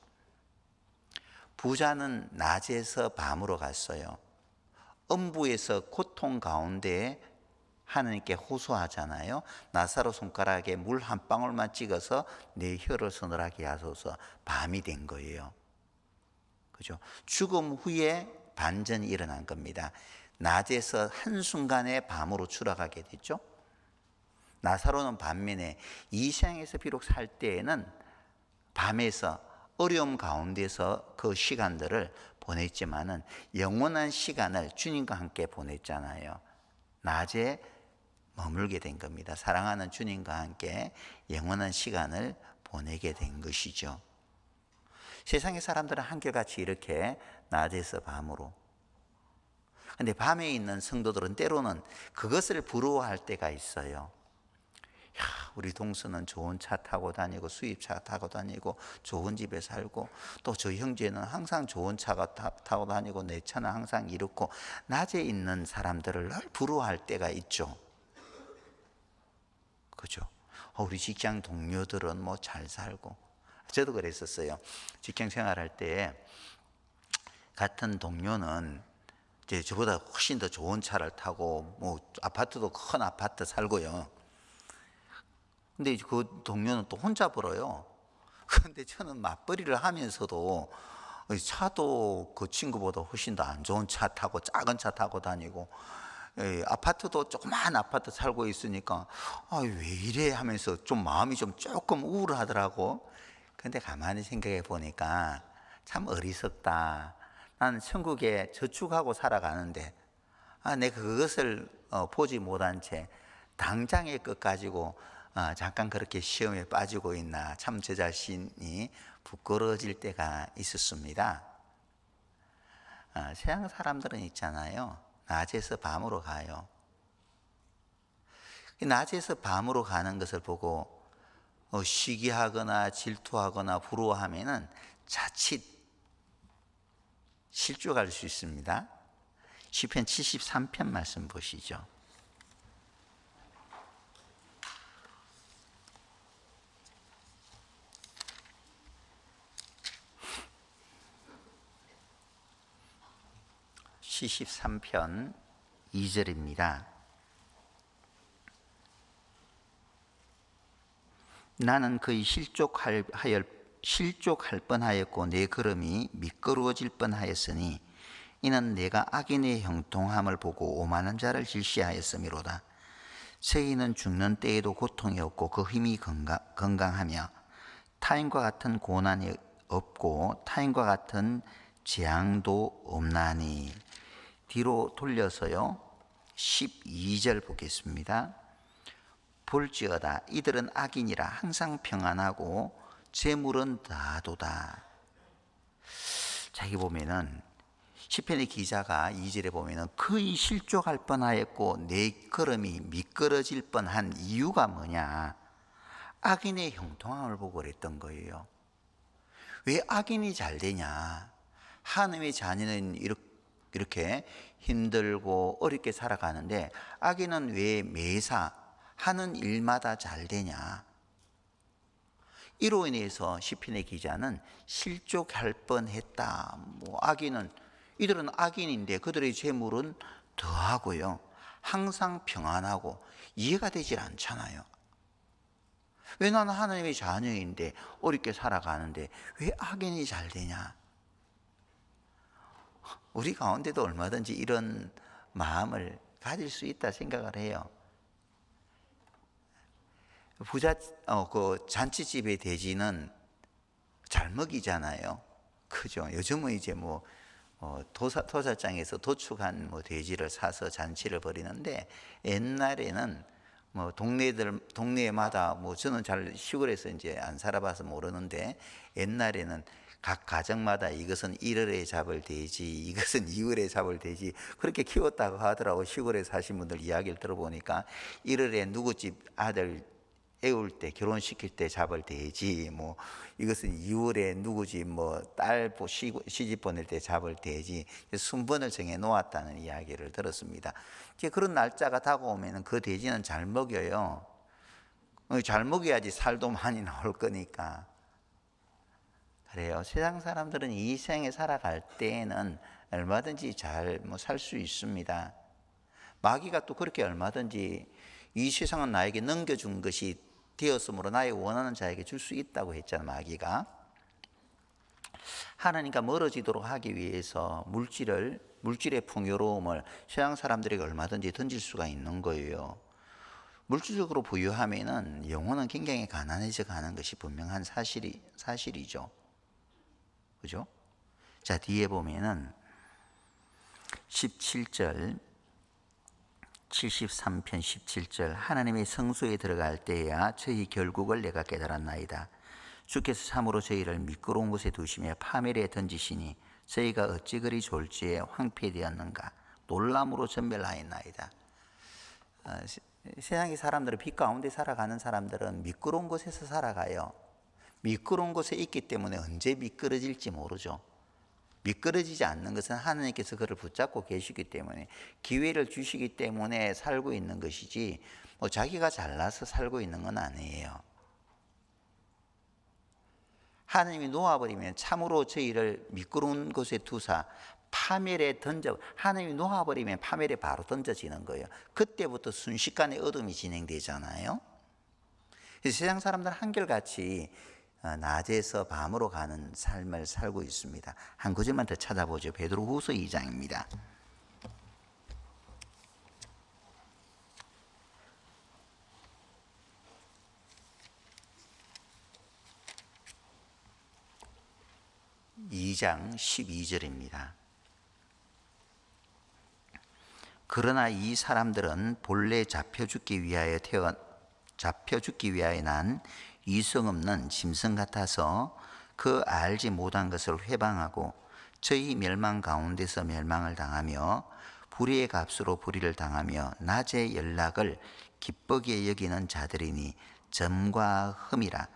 부자는 낮에서 밤으로 갔어요. 음부에서 고통 가운데 하나님께 호소하잖아요. 나사로 손가락에 물 한 방울만 찍어서 내 혀를 서늘하게 하소서. 밤이 된 거예요. 그죠? 죽음 후에 반전이 일어난 겁니다. 낮에서 한순간에 밤으로 추락하게 됐죠. 나사로는 반면에 이 세상에서 비록 살 때에는 밤에서 어려움 가운데서 그 시간들을 보냈지만은 영원한 시간을 주님과 함께 보냈잖아요. 낮에 머물게 된 겁니다. 사랑하는 주님과 함께 영원한 시간을 보내게 된 것이죠. 세상의 사람들은 한결같이 이렇게 낮에서 밤으로 근데 밤에 있는 성도들은 때로는 그것을 부러워할 때가 있어요. 야, 우리 동서는 좋은 차 타고 다니고 수입차 타고 다니고 좋은 집에 살고, 또 저 형제는 항상 좋은 차가 타고 다니고 내 차는 항상 이렇고, 낮에 있는 사람들을 늘 부러워할 때가 있죠. 그죠? 우리 직장 동료들은 뭐 잘 살고. 저도 그랬었어요. 직장 생활할 때 같은 동료는 이제 저보다 훨씬 더 좋은 차를 타고 뭐 아파트도 큰 아파트 살고요. 근데 그 동료는 또 혼자 벌어요. 근데 저는 맞벌이를 하면서도 차도 그 친구보다 훨씬 더 안 좋은 차 타고 작은 차 타고 다니고, 아파트도 조그만 아파트 살고 있으니까 왜 이래 하면서 좀 마음이 좀 조금 우울하더라고. 근데 가만히 생각해 보니까 참 어리석다. 나는 천국에 저축하고 살아가는데 내가 그것을 보지 못한 채 당장의 것 가지고 잠깐 그렇게 시험에 빠지고 있나, 참 제 자신이 부끄러워질 때가 있었습니다. 세상 사람들은 있잖아요, 낮에서 밤으로 가요. 낮에서 밤으로 가는 것을 보고 시기하거나 질투하거나 부러워하면은 자칫 실족할 수 있습니다. 시편 73편 말씀 보시죠. (73편) 2절입니다. 나는 그의 실족할 뻔하였고 내 걸음이 미끄러워질 뻔하였으니 이는 내가 악인의 형통함을 보고 오만한 자를 질시하였음이로다. 세인은 죽는 때에도 고통이 없고 그 힘이 건강하며 타인과 같은 고난이 없고 타인과 같은 재앙도 없나니. 뒤로 돌려서요 12절 보겠습니다. 볼지어다 이들은 악인이라 항상 평안하고 재물은 다도다. 자기 보면은 시편의 기자가 2절에 보면은 그의 실족할 뻔하였고 내 걸음이 미끄러질 뻔한 이유가 뭐냐, 악인의 형통함을 보고 그랬던 거예요. 왜 악인이 잘 되냐? 하나님의 자녀는 이렇게 힘들고 어렵게 살아가는데 악인은 왜 매사 하는 일마다 잘 되냐? 이로 인해서 시편의 기자는 실족할 뻔했다. 이들은 악인인데 그들의 재물은 더하고요, 항상 평안하고. 이해가 되질 않잖아요. 왜 나는 하나님의 자녀인데 어렵게 살아가는데 왜 악인이 잘 되냐? 우리 가운데도 얼마든지 이런 마음을 가질 수 있다 생각을 해요. 그 잔치집의 돼지는 잘 먹이잖아요. 그죠? 요즘은 이제 도살장에서 도축한 돼지를 사서 잔치를 벌이는데, 옛날에는 동네마다 저는 잘 시골에서 이제 안 살아봐서 모르는데, 옛날에는 각 가정마다 이것은 1월에 잡을 돼지, 이것은 2월에 잡을 돼지, 그렇게 키웠다고 하더라고. 시골에 사신 분들 이야기를 들어보니까 1월에 누구 집 아들 애울 때, 결혼시킬 때 잡을 돼지, 이것은 2월에 누구 집 딸 시집 보낼 때 잡을 돼지, 순번을 정해 놓았다는 이야기를 들었습니다. 그런 날짜가 다가오면 그 돼지는 잘 먹여요. 잘 먹여야지 살도 많이 나올 거니까. 그래요. 세상 사람들은 이 생에 살아갈 때에는 얼마든지 잘 살 수 있습니다. 마귀가 또 그렇게 얼마든지 이 세상은 나에게 넘겨준 것이 되었으므로 나의 원하는 자에게 줄 수 있다고 했잖아요. 마귀가 하나님과 멀어지도록 하기 위해서 물질의 풍요로움을 세상 사람들에게 얼마든지 던질 수가 있는 거예요. 물질적으로 부유하면은 영혼은 굉장히 가난해져 가는 것이 분명한 사실이죠. 그죠? 자, 뒤에 보면은 17절, 73편 17절, 하나님의 성소에 들어갈 때야 저희 결국을 내가 깨달았나이다. 주께서 참으로 저희를 미끄러운 곳에 두시며 파멸에 던지시니 저희가 어찌 그리 졸지에 황폐되었는가. 놀람으로 전멸하였나이다. 세상의 사람들은 빛 가운데 살아가는 사람들은 미끄러운 곳에서 살아가요. 미끄러운 곳에 있기 때문에 언제 미끄러질지 모르죠. 미끄러지지 않는 것은 하나님께서 그를 붙잡고 계시기 때문에, 기회를 주시기 때문에 살고 있는 것이지 뭐 자기가 잘나서 살고 있는 건 아니에요. 하나님이 놓아버리면 참으로 저희를 미끄러운 곳에 두사 파멸에 던져, 하나님이 놓아버리면 파멸에 바로 던져지는 거예요. 그때부터 순식간에 어둠이 진행되잖아요. 세상 사람들은 한결같이 낮에서 밤으로 가는 삶을 살고 있습니다. 한 구절만 더 찾아보죠. 베드로후서 2장입니다. (2장) 12절입니다. 그러나 이 사람들은 본래 잡혀 죽기 위하여 난 이성 없는 짐승 같아서 그 알지 못한 것을 회방하고 저희 멸망 가운데서 멸망을 당하며 불의의 값으로 불의를 당하며 낮의 연락을 기쁘게 여기는 자들이니 점과 흠이라.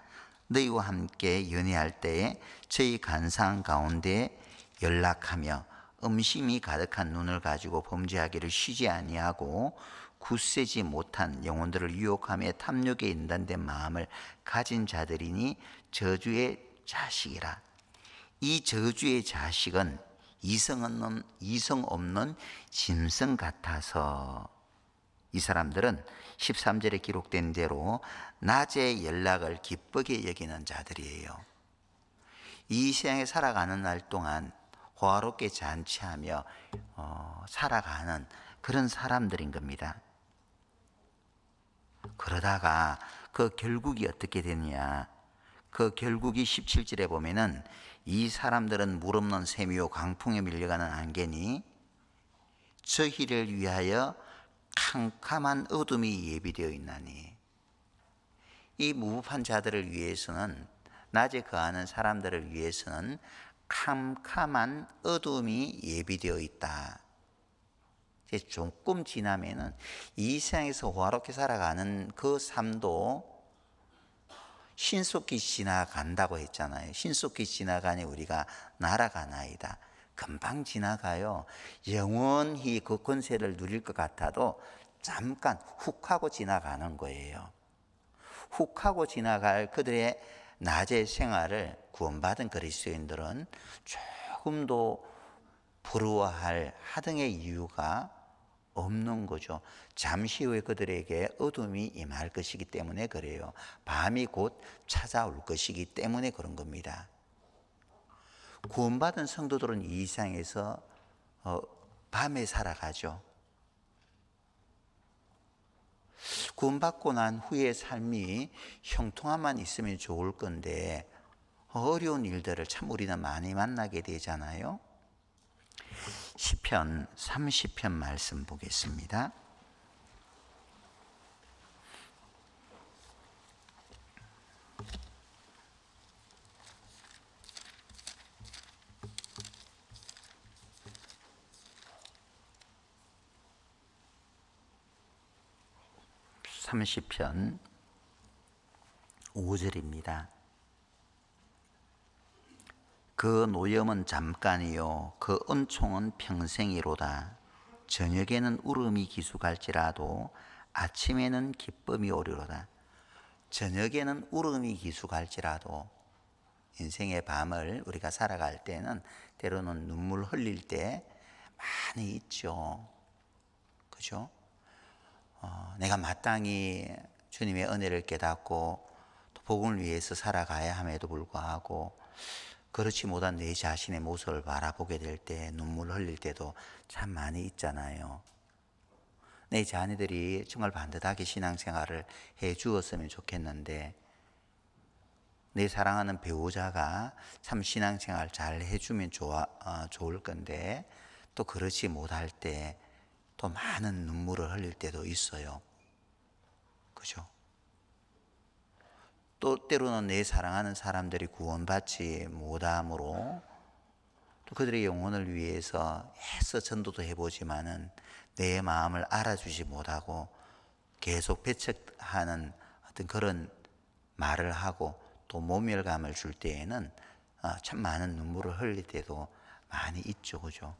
너희와 함께 연애할 때에 저희 간상 가운데 연락하며 음심이 가득한 눈을 가지고 범죄하기를 쉬지 아니하고 굳세지 못한 영혼들을 유혹하며 탐욕에 인단된 마음을 가진 자들이니 저주의 자식이라. 이 저주의 자식은 이성 없는 짐승 같아서, 이 사람들은 13절에 기록된 대로 낮의 연락을 기쁘게 여기는 자들이에요. 이 세상에 살아가는 날 동안 호화롭게 잔치하며 살아가는 그런 사람들인 겁니다. 그러다가 그 결국이 어떻게 되느냐, 그 결국이 17절에 보면은 이 사람들은 물 없는 샘이요 강풍에 밀려가는 안개니 저희를 위하여 캄캄한 어둠이 예비되어 있나니. 이 무법한 자들을 위해서는, 낮에 거하는 사람들을 위해서는 캄캄한 어둠이 예비되어 있다. 이제 조금 지나면은 이 세상에서 호화롭게 살아가는 그 삶도 신속히 지나간다고 했잖아요. 신속히 지나가니 우리가 날아가나이다. 금방 지나가요. 영원히 그 권세를 누릴 것 같아도 잠깐 훅 하고 지나가는 거예요. 훅 하고 지나갈 그들의 낮의 생활을 구원받은 그리스도인들은 조금도 부러워할 하등의 이유가 없는 거죠. 잠시 후에 그들에게 어둠이 임할 것이기 때문에 그래요. 밤이 곧 찾아올 것이기 때문에 그런 겁니다. 구원받은 성도들은 이 세상에서 밤에 살아가죠. 구원받고 난 후의 삶이 형통함만 있으면 좋을 건데 어려운 일들을 참 우리는 많이 만나게 되잖아요. 시편 30편 말씀 보겠습니다. (30편) 5절입니다. 그 노염은 잠깐이요 그 은총은 평생이로다. 저녁에는 울음이 기숙할지라도 아침에는 기쁨이 오리로다. 저녁에는 울음이 기숙할지라도, 인생의 밤을 우리가 살아갈 때는 때로는 눈물 흘릴 때 많이 있죠. 그죠? 내가 마땅히 주님의 은혜를 깨닫고 또 복음을 위해서 살아가야 함에도 불구하고 그렇지 못한 내 자신의 모습을 바라보게 될 때 눈물 흘릴 때도 참 많이 있잖아요. 내 자녀들이 정말 반듯하게 신앙생활을 해 주었으면 좋겠는데, 내 사랑하는 배우자가 참 신앙생활 잘 해주면 좋을 건데 또 그렇지 못할 때 또 많은 눈물을 흘릴 때도 있어요. 그죠? 또 때로는 내 사랑하는 사람들이 구원받지 못함으로 또 그들의 영혼을 위해서 애써 전도도 해보지만은 내 마음을 알아주지 못하고 계속 배척하는 어떤 그런 말을 하고 또 모멸감을 줄 때에는 참 많은 눈물을 흘릴 때도 많이 있죠, 그죠?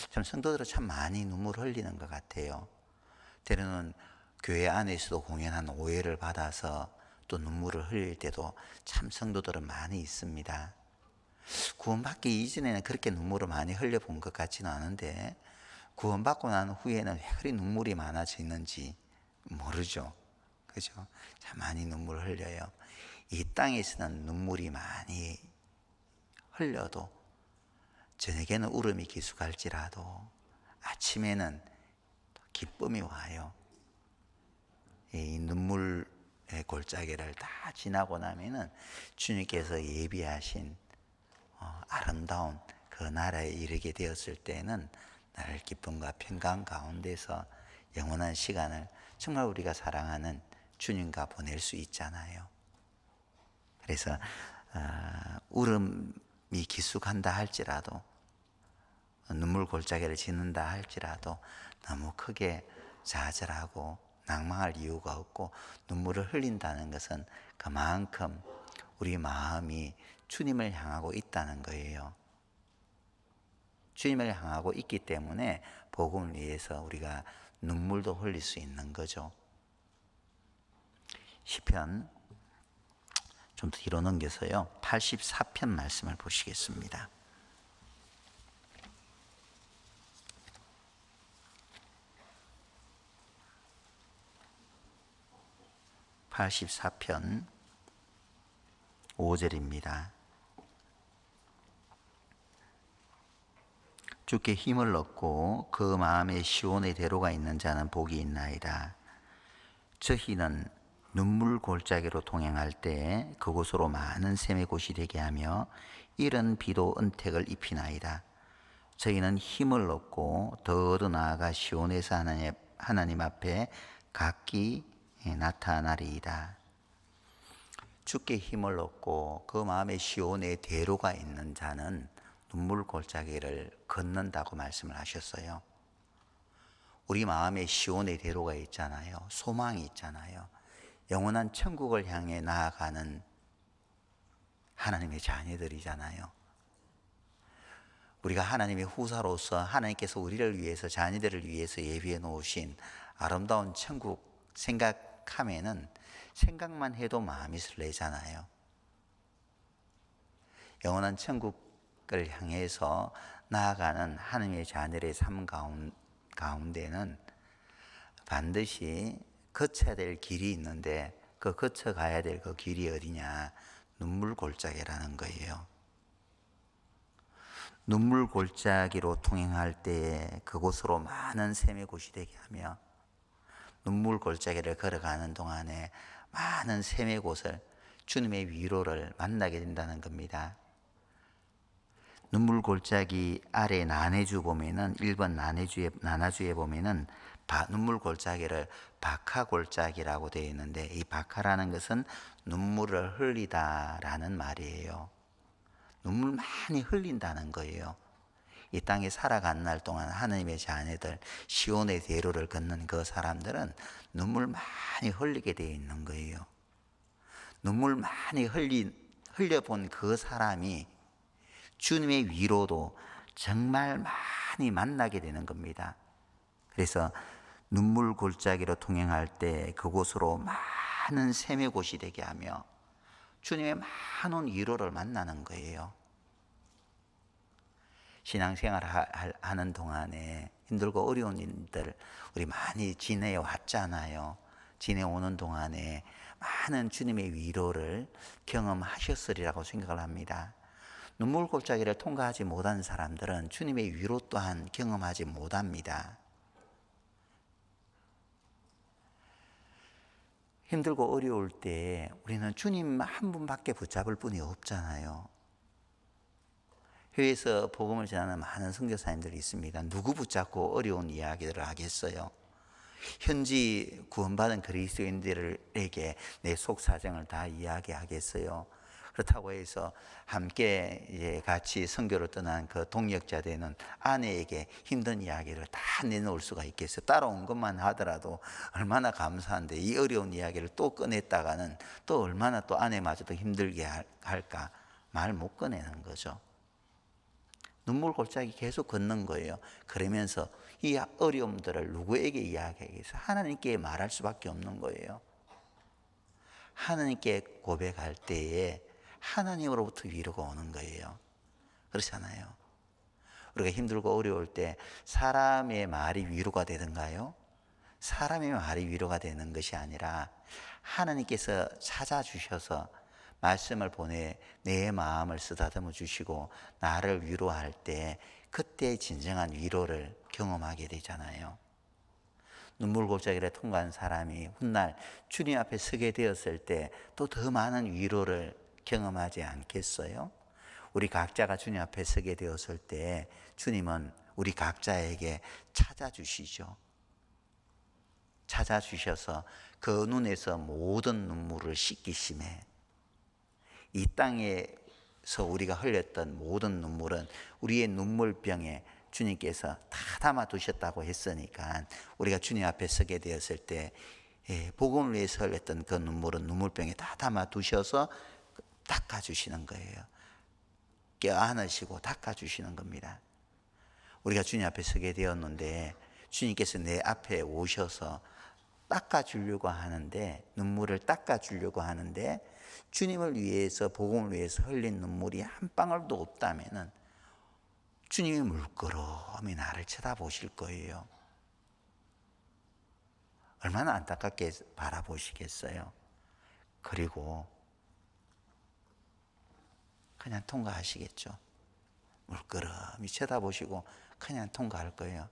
참 성도들은 참 많이 눈물을 흘리는 것 같아요. 때로는 교회 안에서도 공연한 오해를 받아서 또 눈물을 흘릴 때도 참 성도들은 많이 있습니다. 구원받기 이전에는 그렇게 눈물을 많이 흘려본 것 같지는 않은데 구원받고 난 후에는 왜 그리 눈물이 많아지는지 모르죠. 그죠? 참 많이 눈물을 흘려요. 이 땅에서는 눈물이 많이 흘려도 저녁에는 울음이 기숙할지라도 아침에는 기쁨이 와요. 이 눈물의 골짜기를 다 지나고 나면은 주님께서 예비하신 아름다운 그 나라에 이르게 되었을 때는 나를 기쁨과 평강 가운데서 영원한 시간을 정말 우리가 사랑하는 주님과 보낼 수 있잖아요. 그래서 울음이 기숙한다 할지라도 눈물 골짜기를 짓는다 할지라도 너무 크게 좌절하고 낭망할 이유가 없고 눈물을 흘린다는 것은 그만큼 우리 마음이 주님을 향하고 있다는 거예요. 주님을 향하고 있기 때문에 복음을 위해서 우리가 눈물도 흘릴 수 있는 거죠. 시편 좀 뒤로 넘겨서요. 84편 말씀을 보시겠습니다. 84편 5절입니다. 주께 힘을 얻고 그 마음에 시온의 대로가 있는 자는 복이 있나이다. 저희는 눈물 골짜기로 동행할 때 그곳으로 많은 샘의 곳이 되게 하며 이른 비도 은택을 입히나이다. 저희는 힘을 얻고 더 나아가 시온에서 하나님 앞에 각기 나타나리이다. 주께 힘을 얻고 그 마음에 시온의 대로가 있는 자는 눈물 골짜기를 걷는다고 말씀을 하셨어요. 우리 마음에 시온의 대로가 있잖아요. 소망이 있잖아요. 영원한 천국을 향해 나아가는 하나님의 자녀들이잖아요. 우리가 하나님의 후사로서 하나님께서 우리를 위해서 자녀들을 위해서 예비해 놓으신 아름다운 천국 생각하면은 생각만 해도 마음이 설레잖아요. 영원한 천국을 향해서 나아가는 하나님의 자녀의 삶 가운데는 반드시 거쳐야 될 길이 있는데 그 거쳐가야 될 그 길이 어디냐? 눈물 골짜기라는 거예요. 눈물 골짜기로 통행할 때에 그곳으로 많은 샘의 곳이 되게 하며 눈물 골짜기를 걸어가는 동안에 많은 샘의 곳을 주님의 위로를 만나게 된다는 겁니다. 눈물 골짜기 아래 나내주 보면은 1번 나나주에 보면은 눈물 골짜기를 박하 골짜기라고 되어 있는데 이 박하라는 것은 눈물을 흘리다라는 말이에요. 눈물 많이 흘린다는 거예요. 이 땅에 살아간 날 동안 하나님의 자녀들 시온의 대로를 걷는 그 사람들은 눈물 많이 흘리게 되어 있는 거예요. 눈물 많이 흘려본 그 사람이 주님의 위로도 정말 많이 만나게 되는 겁니다. 그래서 눈물 골짜기로 통행할 때 그곳으로 많은 샘의 곳이 되게 하며 주님의 많은 위로를 만나는 거예요. 신앙생활 하는 동안에 힘들고 어려운 일들 우리 많이 지내왔잖아요. 지내오는 동안에 많은 주님의 위로를 경험하셨으리라고 생각을 합니다. 눈물 골짜기를 통과하지 못한 사람들은 주님의 위로 또한 경험하지 못합니다. 힘들고 어려울 때 우리는 주님 한 분밖에 붙잡을 분이 없잖아요. 해외에서 복음을 전하는 많은 선교사님들이 있습니다. 누구 붙잡고 어려운 이야기들을 하겠어요? 현지 구원받은 그리스도인들에게 내 속 사정을 다 이야기하겠어요? 그렇다고 해서 함께 이제 같이 선교를 떠난 그 동역자 되는 아내에게 힘든 이야기를 다 내놓을 수가 있겠어요? 따라온 것만 하더라도 얼마나 감사한데, 이 어려운 이야기를 또 꺼냈다가는 또 얼마나 또 아내마저도 힘들게 할까? 말 못 꺼내는 거죠. 눈물 골짜기 계속 걷는 거예요. 그러면서 이 어려움들을 누구에게 이야기하겠어요? 하나님께 말할 수밖에 없는 거예요. 하나님께 고백할 때에 하나님으로부터 위로가 오는 거예요. 그렇잖아요. 우리가 힘들고 어려울 때 사람의 말이 위로가 되던가요? 사람의 말이 위로가 되는 것이 아니라 하나님께서 찾아주셔서 말씀을 보내 내 마음을 쓰다듬어 주시고 나를 위로할 때, 그때 진정한 위로를 경험하게 되잖아요. 눈물 골짜기를 통과한 사람이 훗날 주님 앞에 서게 되었을 때 또 더 많은 위로를 경험하지 않겠어요? 우리 각자가 주님 앞에 서게 되었을 때 주님은 우리 각자에게 찾아주시죠. 찾아주셔서 그 눈에서 모든 눈물을 씻기심에, 이 땅에서 우리가 흘렸던 모든 눈물은 우리의 눈물병에 주님께서 다 담아 두셨다고 했으니까, 우리가 주님 앞에 서게 되었을 때 복음을 위해서 흘렸던 그 눈물은 눈물병에 다 담아 두셔서 닦아주시는 거예요. 껴안으시고 닦아주시는 겁니다. 우리가 주님 앞에 서게 되었는데 주님께서 내 앞에 오셔서 닦아주려고 하는데, 눈물을 닦아주려고 하는데, 주님을 위해서, 복음을 위해서 흘린 눈물이 한 방울도 없다면은 주님이 물끄러미 나를 쳐다보실 거예요. 얼마나 안타깝게 바라보시겠어요. 그리고 그냥 통과하시겠죠. 물끄러미 쳐다보시고 그냥 통과할 거예요.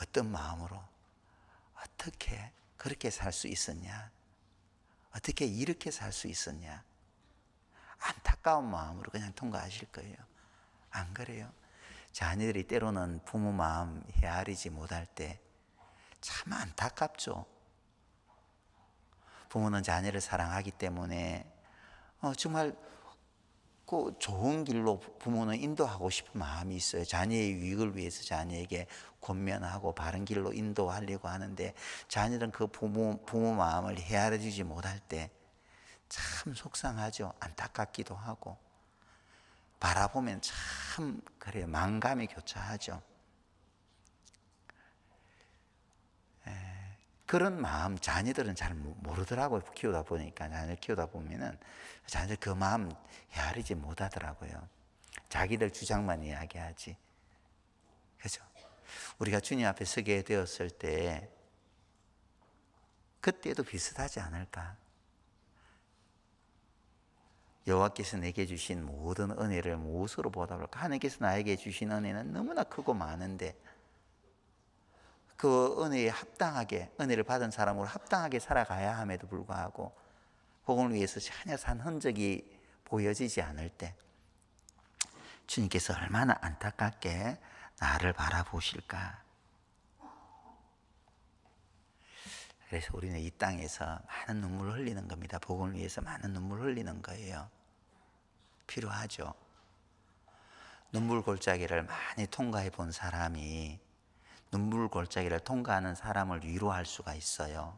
어떤 마음으로? 어떻게 그렇게 살 수 있었냐? 어떻게 이렇게 살 수 있었냐? 안타까운 마음으로 그냥 통과하실 거예요. 안 그래요? 자녀들이 때로는 부모 마음 헤아리지 못할 때 참 안타깝죠. 부모는 자녀를 사랑하기 때문에 정말 그 좋은 길로 부모는 인도하고 싶은 마음이 있어요. 자녀의 유익을 위해서 자녀에게 권면하고 바른 길로 인도하려고 하는데, 자녀들은 그 부모 마음을 헤아려주지 못할 때 참 속상하죠. 안타깝기도 하고, 바라보면 참 그래요. 만감이 교차하죠. 그런 마음 자녀들은 잘 모르더라고요. 키우다 보니까, 자녀를 키우다 보면은 자녀들 그 마음 헤아리지 못하더라고요. 자기들 주장만 이야기하지. 그죠? 우리가 주님 앞에 서게 되었을 때 그때도 비슷하지 않을까? 여호와께서 내게 주신 모든 은혜를 무엇으로 보답할까? 하나님께서 나에게 주신 은혜는 너무나 크고 많은데, 그 은혜에 합당하게, 은혜를 받은 사람으로 합당하게 살아가야 함에도 불구하고 복음을 위해서 전혀 산 흔적이 보여지지 않을 때 주님께서 얼마나 안타깝게 나를 바라보실까? 그래서 우리는 이 땅에서 많은 눈물을 흘리는 겁니다. 복음을 위해서 많은 눈물을 흘리는 거예요. 필요하죠. 눈물 골짜기를 많이 통과해 본 사람이 눈물 골짜기를 통과하는 사람을 위로할 수가 있어요.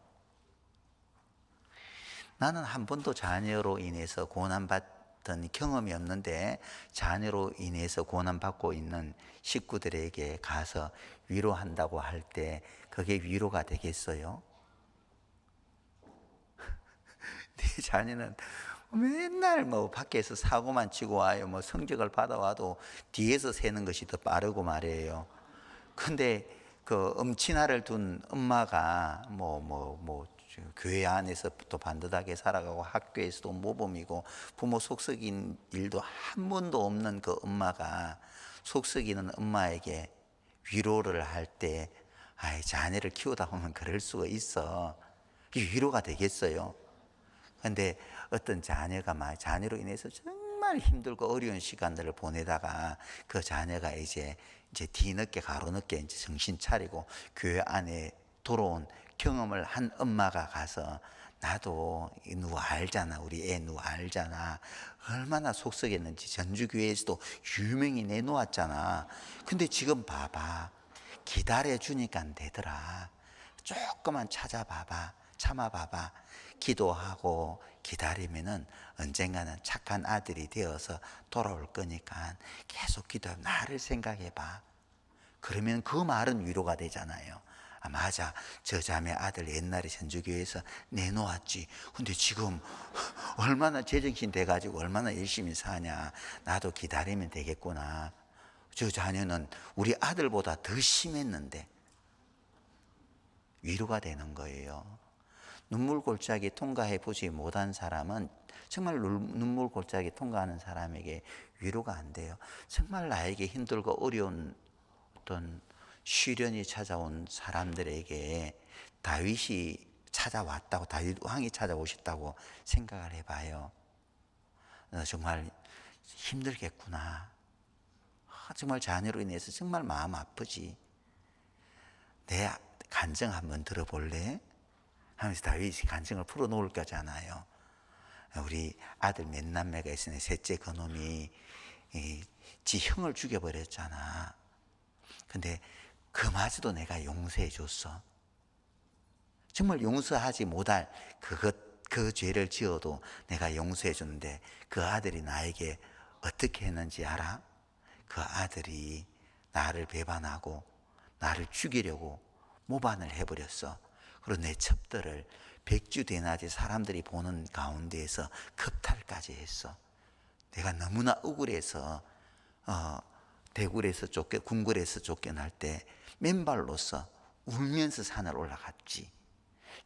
나는 한 번도 자녀로 인해서 고난받던 경험이 없는데, 자녀로 인해서 고난받고 있는 식구들에게 가서 위로한다고 할 때 그게 위로가 되겠어요? 네 자녀는 맨날 뭐 밖에서 사고만 치고 와요. 뭐 성적을 받아와도 뒤에서 세는 것이 더 빠르고 말이에요. 근데 그 엄친아를 둔 엄마가 교회 안에서부터 반듯하게 살아가고 학교에서도 모범이고 부모 속썩인 일도 한 번도 없는 그 엄마가 속썩이는 엄마에게 위로를 할 때, 아이 자녀를 키우다 보면 그럴 수가 있어. 이게 위로가 되겠어요? 근데 어떤 자녀가 자녀로 인해서 정말 힘들고 어려운 시간들을 보내다가 그 자녀가 이제 뒤늦게 가로늦게 이제 정신 차리고 교회 안에 돌아온 경험을 한 엄마가 가서 나도 누구 알잖아. 우리 애 누구 알잖아. 얼마나 속썩였는지 전주교회에서도 유명히 내놓았잖아. 근데 지금 봐봐. 기다려주니까 안 되더라. 조금만 찾아봐봐. 참아봐봐. 기도하고 기다리면은 언젠가는 착한 아들이 되어서 돌아올 거니까 계속 기도해. 나를 생각해봐. 그러면 그 말은 위로가 되잖아요. 아, 맞아. 저 자매 아들 옛날에 전주교회에서 내놓았지. 근데 지금 얼마나 제정신 돼가지고 얼마나 열심히 사냐. 나도 기다리면 되겠구나. 저 자녀는 우리 아들보다 더 심했는데 위로가 되는 거예요. 눈물 골짜기 통과해 보지 못한 사람은 정말 눈물 골짜기 통과하는 사람에게 위로가 안 돼요. 정말 나에게 힘들고 어려운 어떤 시련이 찾아온 사람들에게 다윗이 찾아왔다고, 다윗 왕이 찾아오셨다고 생각을 해봐요. 정말 힘들겠구나. 정말 자녀로 인해서 정말 마음 아프지. 내 간증 한번 들어볼래? 하면서 다윗이 간증을 풀어놓을 거잖아요. 우리 아들 몇 남매가 있으니 셋째 그놈이 지 형을 죽여버렸잖아. 근데 그마저도 내가 용서해 줬어. 정말 용서하지 못할 그 죄를 지어도 내가 용서해 줬는데 그 아들이 나에게 어떻게 했는지 알아? 그 아들이 나를 배반하고 나를 죽이려고 모반을 해버렸어. 그리고 내 첩들을 백주대낮에 사람들이 보는 가운데에서 겁탈까지 했어. 내가 너무나 억울해서 대굴에서 궁궐에서 쫓겨날 때 맨발로서 울면서 산을 올라갔지.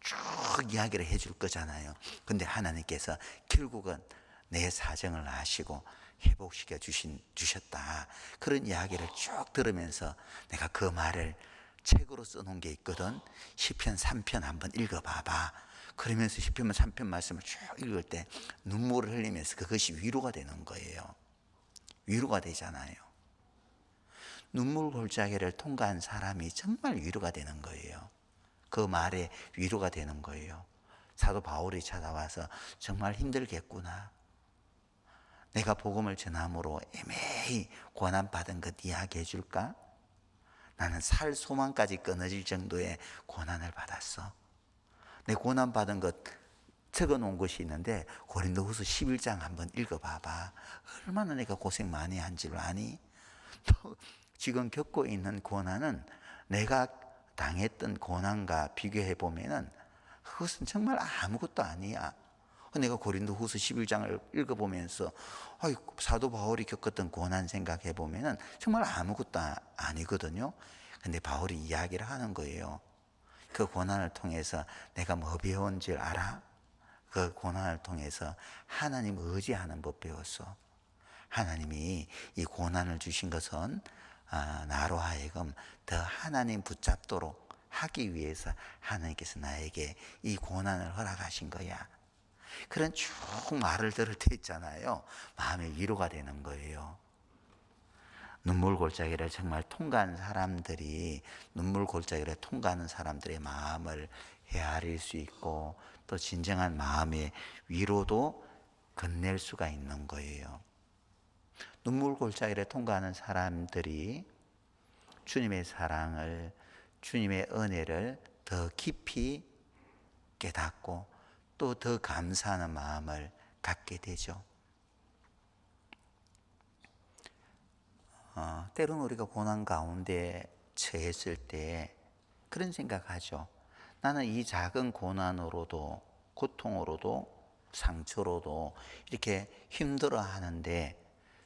쭉 이야기를 해줄 거잖아요. 근데 하나님께서 결국은 내 사정을 아시고 회복시켜 주셨다. 그런 이야기를 쭉 들으면서 내가 그 말을 책으로 써놓은 게 있거든. 시편 3편 한번 읽어봐봐. 그러면서 시편 3편 말씀을 쭉 읽을 때 눈물을 흘리면서 그것이 위로가 되는 거예요. 위로가 되잖아요. 눈물 골짜기를 통과한 사람이 정말 위로가 되는 거예요. 그 말에 위로가 되는 거예요. 사도 바울이 찾아와서 정말 힘들겠구나. 내가 복음을 전함으로 애매히 고난받은 것 이야기해 줄까? 나는 살 소망까지 끊어질 정도의 고난을 받았어. 내 고난받은 것 적어 놓은 것이 있는데 고린도후서 11장 한번 읽어봐봐. 얼마나 내가 고생 많이 한 줄 아니? 또 지금 겪고 있는 고난은 내가 당했던 고난과 비교해 보면은 그것은 정말 아무것도 아니야. 내가 고린도후서 11장을 읽어보면서 사도 바울이 겪었던 고난 생각해 보면은 정말 아무것도 아니거든요. 근데 바울이 이야기를 하는 거예요. 그 고난을 통해서 내가 뭐 배운 줄 알아? 그 고난을 통해서 하나님 의지하는 법 배웠어. 하나님이 이 고난을 주신 것은 나로 하여금 더 하나님 붙잡도록 하기 위해서 하나님께서 나에게 이 고난을 허락하신 거야. 그런 쭉 말을 들을 때 있잖아요. 마음의 위로가 되는 거예요. 눈물 골짜기를 정말 통과한 사람들이 눈물 골짜기를 통과하는 사람들의 마음을 헤아릴 수 있고 또 진정한 마음의 위로도 건넬 수가 있는 거예요. 눈물 골짜기를 통과하는 사람들이 주님의 사랑을, 주님의 은혜를 더 깊이 깨닫고 또 더 감사하는 마음을 갖게 되죠. 때로는 우리가 고난 가운데 처했을 때 그런 생각하죠. 나는 이 작은 고난으로도 고통으로도 상처로도 이렇게 힘들어 하는데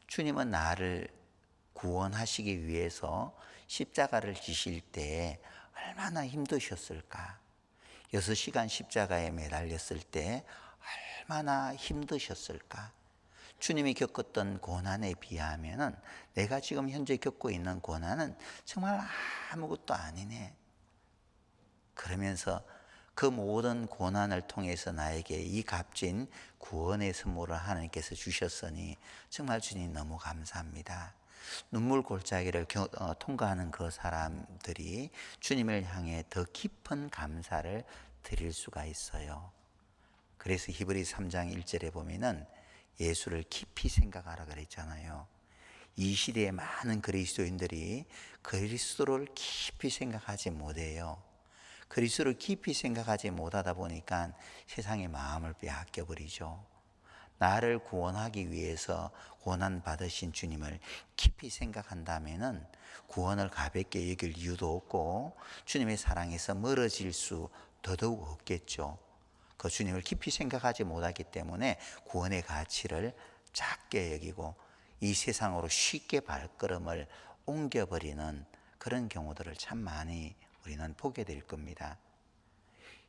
주님은 나를 구원하시기 위해서 십자가를 지실 때 얼마나 힘드셨을까? 6시간 십자가에 매달렸을 때 얼마나 힘드셨을까? 주님이 겪었던 고난에 비하면 내가 지금 현재 겪고 있는 고난은 정말 아무것도 아니네. 그러면서 그 모든 고난을 통해서 나에게 이 값진 구원의 선물을 하나님께서 주셨으니 정말 주님 너무 감사합니다. 눈물 골짜기를 통과하는 그 사람들이 주님을 향해 더 깊은 감사를 드릴 수가 있어요. 그래서 히브리서 3장 1절에 보면은 예수를 깊이 생각하라 그랬잖아요. 이 시대에 많은 그리스도인들이 그리스도를 깊이 생각하지 못해요. 그리스도를 깊이 생각하지 못하다 보니까 세상의 마음을 빼앗겨 버리죠. 나를 구원하기 위해서 고난 받으신 주님을 깊이 생각한다면은 구원을 가볍게 여길 이유도 없고 주님의 사랑에서 멀어질 수 더더욱 없겠죠. 그 주님을 깊이 생각하지 못하기 때문에 구원의 가치를 작게 여기고 이 세상으로 쉽게 발걸음을 옮겨버리는 그런 경우들을 참 많이 우리는 보게 될 겁니다.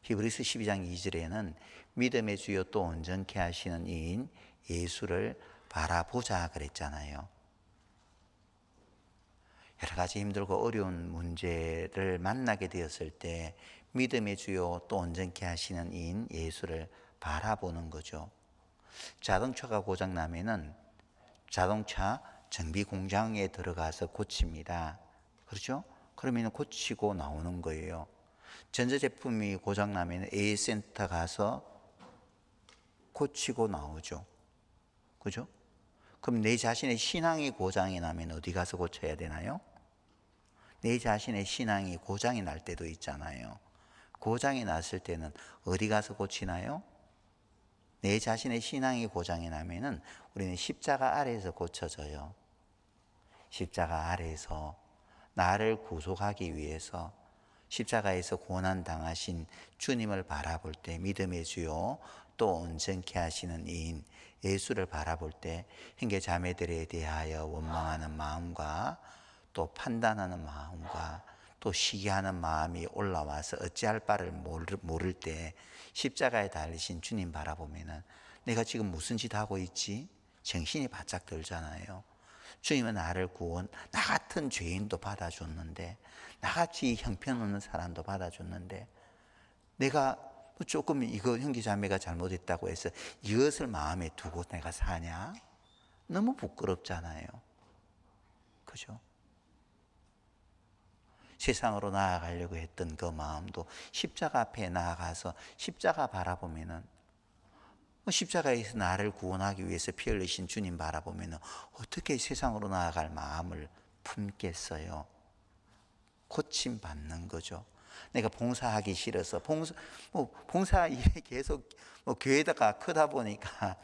히브리서 12장 2절에는 믿음의 주요 또 온전케 하시는 이인 예수를 바라보자 그랬잖아요. 여러 가지 힘들고 어려운 문제를 만나게 되었을 때 믿음의 주요 또 온전케 하시는 이인 예수를 바라보는 거죠. 자동차가 고장 나면은 자동차 정비 공장에 들어가서 고칩니다. 그렇죠? 그러면 고치고 나오는 거예요. 전자제품이 고장 나면 A센터 가서 고치고 나오죠. 그죠? 그럼 내 자신의 신앙이 고장이 나면 어디 가서 고쳐야 되나요? 내 자신의 신앙이 고장이 날 때도 있잖아요. 고장이 났을 때는 어디 가서 고치나요? 내 자신의 신앙이 고장이 나면은 우리는 십자가 아래에서 고쳐져요. 십자가 아래에서 나를 구속하기 위해서 십자가에서 고난 당하신 주님을 바라볼 때 믿음의 주요 또 온전케 하시는 이인 예수를 바라볼 때 형제 자매들에 대하여 원망하는 마음과 또 판단하는 마음과 또 시기하는 마음이 올라와서 어찌할 바를 모를 때 십자가에 달리신 주님 바라보면은 내가 지금 무슨 짓 하고 있지? 정신이 바짝 들잖아요. 주님은 나를 나 같은 죄인도 받아줬는데, 나같이 형편없는 사람도 받아줬는데, 내가 조금 이거 형제자매가 잘못했다고 해서 이것을 마음에 두고 내가 사냐? 너무 부끄럽잖아요. 그죠? 세상으로 나아가려고 했던 그 마음도 십자가 앞에 나아가서 십자가 바라보면은 십자가에서 나를 구원하기 위해서 피 흘리신 주님 바라보면은 어떻게 세상으로 나아갈 마음을 품겠어요? 고침 받는 거죠. 내가 봉사하기 싫어서 봉사 일에 계속 교회다가 크다 보니까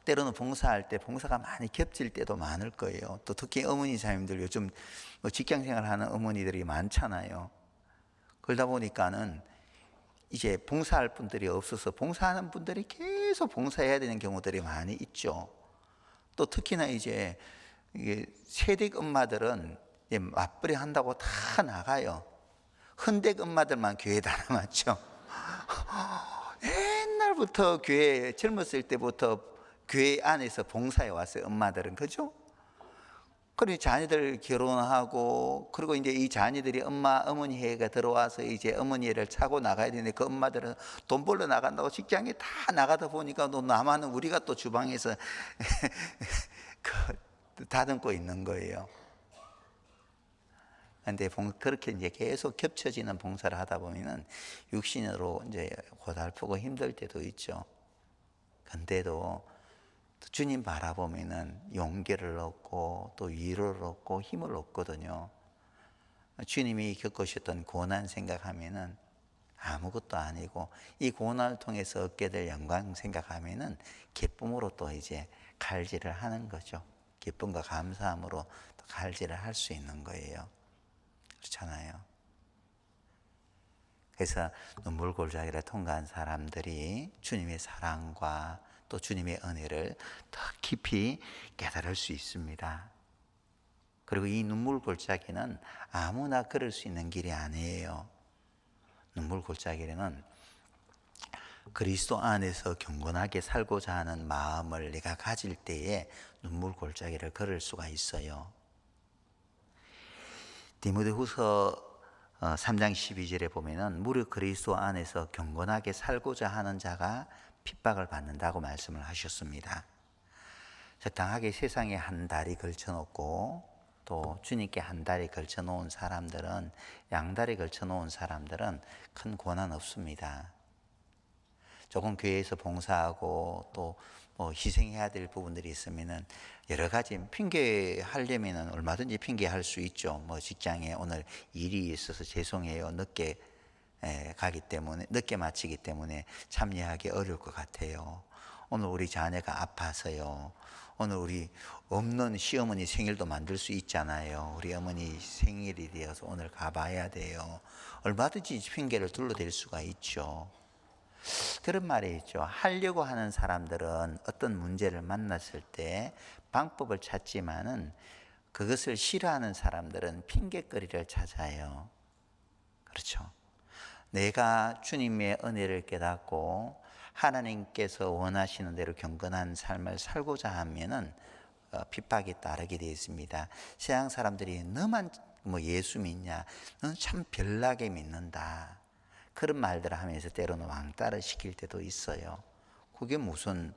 때로는 봉사할 때 봉사가 많이 겹칠 때도 많을 거예요. 또 특히 어머니 자매들 요즘 직장 생활하는 어머니들이 많잖아요. 그러다 보니까는 이제 봉사할 분들이 없어서 봉사하는 분들이 계속 봉사해야 되는 경우들이 많이 있죠. 또 특히나 이제 이게 세댁 엄마들은 맞벌이 한다고 다 나가요. 흔댁 엄마들만 교회에 다 남았죠. 옛날부터 교회 젊었을 때부터 교회 안에서 봉사해 왔어요. 엄마들은. 그죠? 그리고 자녀들 결혼하고 그리고 이제 이 자녀들이 어머니 해가 들어와서 이제 어머니 해를 차고 나가야 되는데 그 엄마들은 돈 벌러 나간다고 직장에 다 나가다 보니까 또 남아는 우리가 또 주방에서 다듬고 있는 거예요. 근데 그렇게 이제 계속 겹쳐지는 봉사를 하다 보면은 육신으로 이제 고달프고 힘들 때도 있죠. 근데도 주님 바라보면은 용기를 얻고 또 위로를 얻고 힘을 얻거든요. 주님이 겪으셨던 고난 생각하면은 아무것도 아니고 이 고난을 통해서 얻게 될 영광 생각하면은 기쁨으로 또 이제 갈질을 하는 거죠. 기쁨과 감사함으로 또 갈질을 할 수 있는 거예요. 그렇잖아요. 그래서 눈물 골짜기를 통과한 사람들이 주님의 사랑과 또 주님의 은혜를 더 깊이 깨달을 수 있습니다. 그리고 이 눈물 골짜기는 아무나 걸을 수 있는 길이 아니에요. 눈물 골짜기는 그리스도 안에서 경건하게 살고자 하는 마음을 내가 가질 때에 눈물 골짜기를 걸을 수가 있어요. 디모데후서 3장 12절에 보면은 무릇 그리스도 안에서 경건하게 살고자 하는 자가 핍박을 받는다고 말씀을 하셨습니다. 적당하게 세상에 한 다리 걸쳐놓고 또 주님께 한 다리 걸쳐놓은 사람들은 양다리 걸쳐놓은 사람들은 큰 고난 없습니다. 조금 교회에서 봉사하고 또 뭐 희생해야 될 부분들이 있으면은 여러 가지 핑계 하려면은 얼마든지 핑계할 수 있죠. 뭐 직장에 오늘 일이 있어서 죄송해요. 늦게 가기 때문에, 늦게 마치기 때문에 참여하기 어려울 것 같아요. 오늘 우리 자녀가 아파서요. 오늘 우리 없는 시어머니 생일도 만들 수 있잖아요. 우리 어머니 생일이 되어서 오늘 가봐야 돼요. 얼마든지 핑계를 둘러댈 수가 있죠. 그런 말이 있죠. 하려고 하는 사람들은 어떤 문제를 만났을 때 방법을 찾지만은 그것을 싫어하는 사람들은 핑계거리를 찾아요. 그렇죠. 내가 주님의 은혜를 깨닫고 하나님께서 원하시는 대로 경건한 삶을 살고자 하면은 핍박이 따르게 되어 있습니다. 세상 사람들이 너만 뭐 예수 믿냐? 너는 참 별나게 믿는다. 그런 말들을 하면서 때로는 왕따를 시킬 때도 있어요. 그게 무슨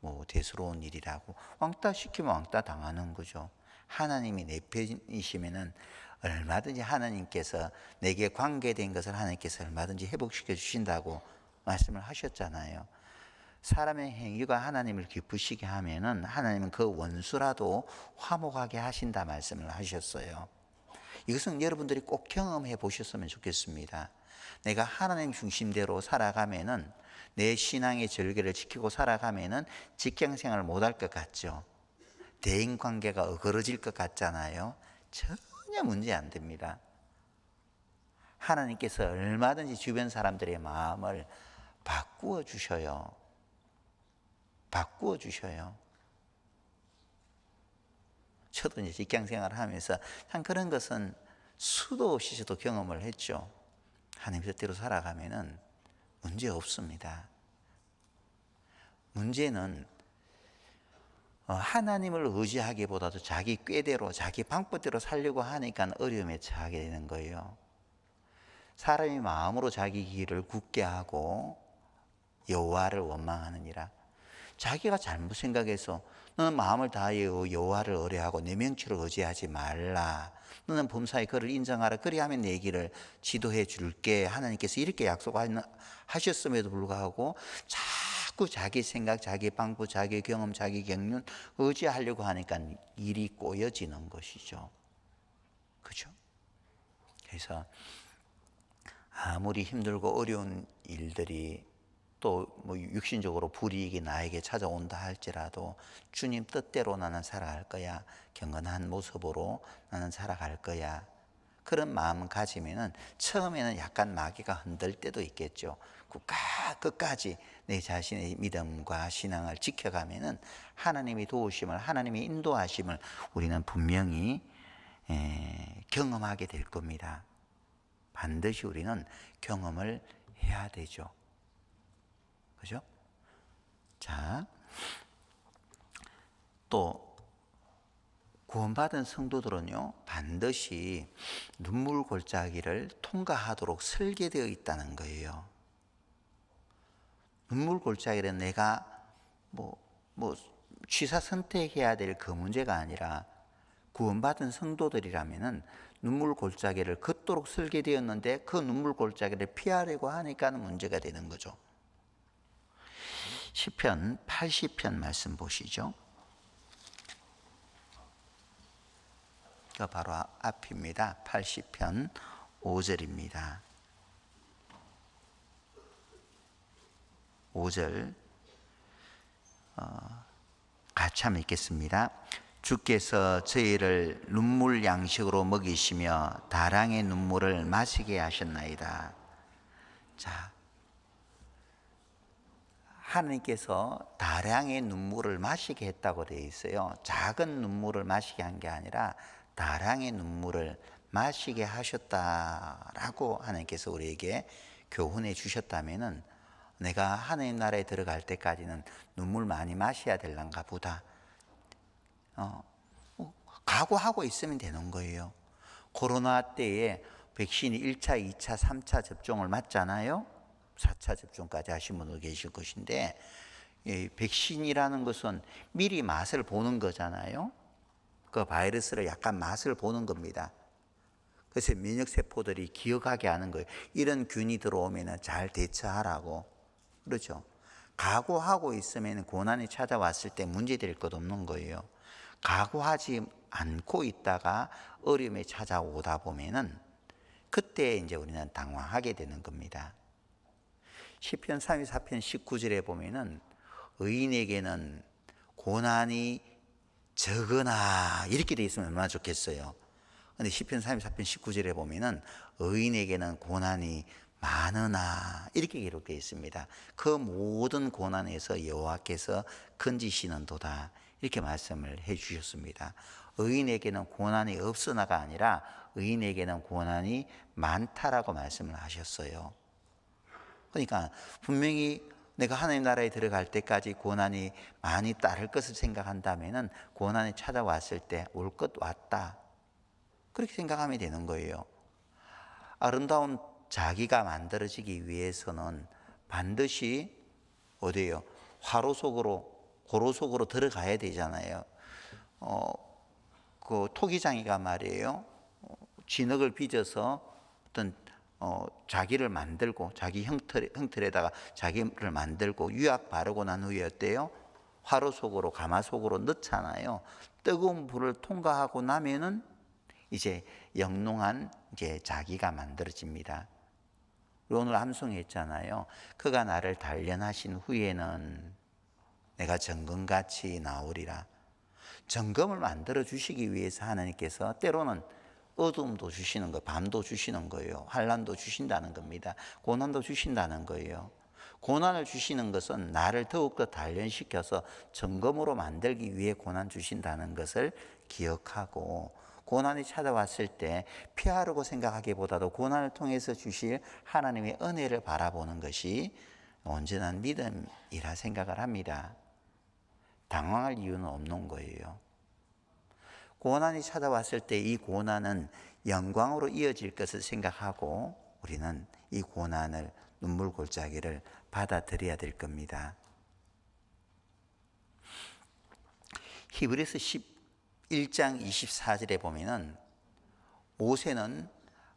뭐 대수로운 일이라고. 왕따 시키면 왕따 당하는 거죠. 하나님이 내 편이시면은 얼마든지 하나님께서 내게 관계된 것을 하나님께서 얼마든지 회복시켜 주신다고 말씀을 하셨잖아요. 사람의 행위가 하나님을 기쁘시게 하면은 하나님은 그 원수라도 화목하게 하신다 말씀을 하셨어요. 이것은 여러분들이 꼭 경험해 보셨으면 좋겠습니다. 내가 하나님 중심대로 살아가면은 내 신앙의 절개를 지키고 살아가면은 직장생활을 못할 것 같죠. 대인관계가 어그러질 것 같잖아요. 전혀 문제 안 됩니다. 하나님께서 얼마든지 주변 사람들의 마음을 바꾸어 주셔요. 바꾸어 주셔요. 저도 이제 직장생활을 하면서 참 그런 것은 수도 없이 저도 경험을 했죠. 하나님 뜻대로 살아가면은 문제 없습니다. 문제는 하나님을 의지하기보다도 자기 꾀대로 자기 방법대로 살려고 하니까 어려움에 처하게 되는 거예요. 사람이 마음으로 자기 길을 굳게 하고 여호와를 원망하느니라. 자기가 잘못 생각해서 너는 마음을 다하여 여호와를 의뢰하고 내 명치를 의지하지 말라. 너는 범사의 그를 인정하라. 그리하면 내 길을 지도해 줄게. 하나님께서 이렇게 약속하셨음에도 불구하고 자꾸 자기 생각, 자기 방법, 자기 경험, 자기 경륜 의지하려고 하니까 일이 꼬여지는 것이죠. 그죠? 그래서 아무리 힘들고 어려운 일들이 또 뭐 육신적으로 불이익이 나에게 찾아온다 할지라도 주님 뜻대로 나는 살아갈 거야. 경건한 모습으로 나는 살아갈 거야. 그런 마음을 가지면은 처음에는 약간 마귀가 흔들 때도 있겠죠. 끝까지 내 자신의 믿음과 신앙을 지켜가면은 하나님의 도우심을, 하나님의 인도하심을 우리는 분명히 경험하게 될 겁니다. 반드시 우리는 경험을 해야 되죠. 그죠? 자, 또 구원받은 성도들은요, 반드시 눈물 골짜기를 통과하도록 설계되어 있다는 거예요. 눈물 골짜기는 내가 뭐 취사 선택해야 될 그 문제가 아니라 구원받은 성도들이라면은 눈물 골짜기를 걷도록 설계되었는데 그 눈물 골짜기를 피하려고 하니까 문제가 되는 거죠. 시편 80편 말씀 보시죠. 그 바로 앞입니다. 80편 5절입니다. 5절 같이 한번 읽겠습니다. 주께서 저희를 눈물 양식으로 먹이시며 다랑의 눈물을 마시게 하셨나이다. 자, 하나님께서 다량의 눈물을 마시게 했다고 되어 있어요. 작은 눈물을 마시게 한 게 아니라 다량의 눈물을 마시게 하셨다라고 하나님께서 우리에게 교훈해 주셨다면은 내가 하나님 나라에 들어갈 때까지는 눈물 많이 마셔야 될란가 보다. 각오하고 있으면 되는 거예요. 코로나 때에 백신이 1차, 2차, 3차 접종을 맞잖아요. 4차 접종까지 하신 분도 계실 것인데, 백신이라는 것은 미리 맛을 보는 거잖아요. 그 바이러스를 약간 맛을 보는 겁니다. 그래서 면역세포들이 기억하게 하는 거예요. 이런 균이 들어오면 잘 대처하라고. 그렇죠. 각오하고 있으면 고난이 찾아왔을 때 문제될 것 없는 거예요. 각오하지 않고 있다가 어려움이 찾아오다 보면은 그때 이제 우리는 당황하게 되는 겁니다. 시편 34편 19절에 보면은 의인에게는 고난이 적으나 이렇게 돼 있으면 얼마나 좋겠어요. 근데 시편 34편 19절에 보면은 의인에게는 고난이 많으나 이렇게 기록되어 있습니다. 그 모든 고난에서 여호와께서 건지시는도다 이렇게 말씀을 해 주셨습니다. 의인에게는 고난이 없으나가 아니라 의인에게는 고난이 많다라고 말씀을 하셨어요. 그러니까 분명히 내가 하나님 나라에 들어갈 때까지 고난이 많이 따를 것을 생각한다면은 고난이 찾아왔을 때 올 것 왔다 그렇게 생각하면 되는 거예요. 아름다운 자기가 만들어지기 위해서는 반드시 어디예요? 화로 속으로 고로 속으로 들어가야 되잖아요. 그 토기장이가 말이에요. 진흙을 빚어서 어떤 자기를 만들고 자기 형틀에다가 자기를 만들고 유약 바르고 난 후에 어때요? 화로 속으로 가마 속으로 넣잖아요. 뜨거운 불을 통과하고 나면은 이제 영롱한 이제 자기가 만들어집니다. 오늘 암송했잖아요. 그가 나를 단련하신 후에는 내가 정금같이 나오리라. 정금을 만들어 주시기 위해서 하나님께서 때로는 어둠도 주시는 거, 밤도 주시는 거예요. 환난도 주신다는 겁니다. 고난도 주신다는 거예요. 고난을 주시는 것은 나를 더욱더 단련시켜서 정금으로 만들기 위해 고난 주신다는 것을 기억하고 고난이 찾아왔을 때 피하려고 생각하기보다도 고난을 통해서 주실 하나님의 은혜를 바라보는 것이 온전한 믿음이라 생각을 합니다. 당황할 이유는 없는 거예요. 고난이 찾아왔을 때 이 고난은 영광으로 이어질 것을 생각하고 우리는 이 고난을 눈물 골짜기를 받아들여야 될 겁니다. 히브리서 11장 24절에 보면은 모세는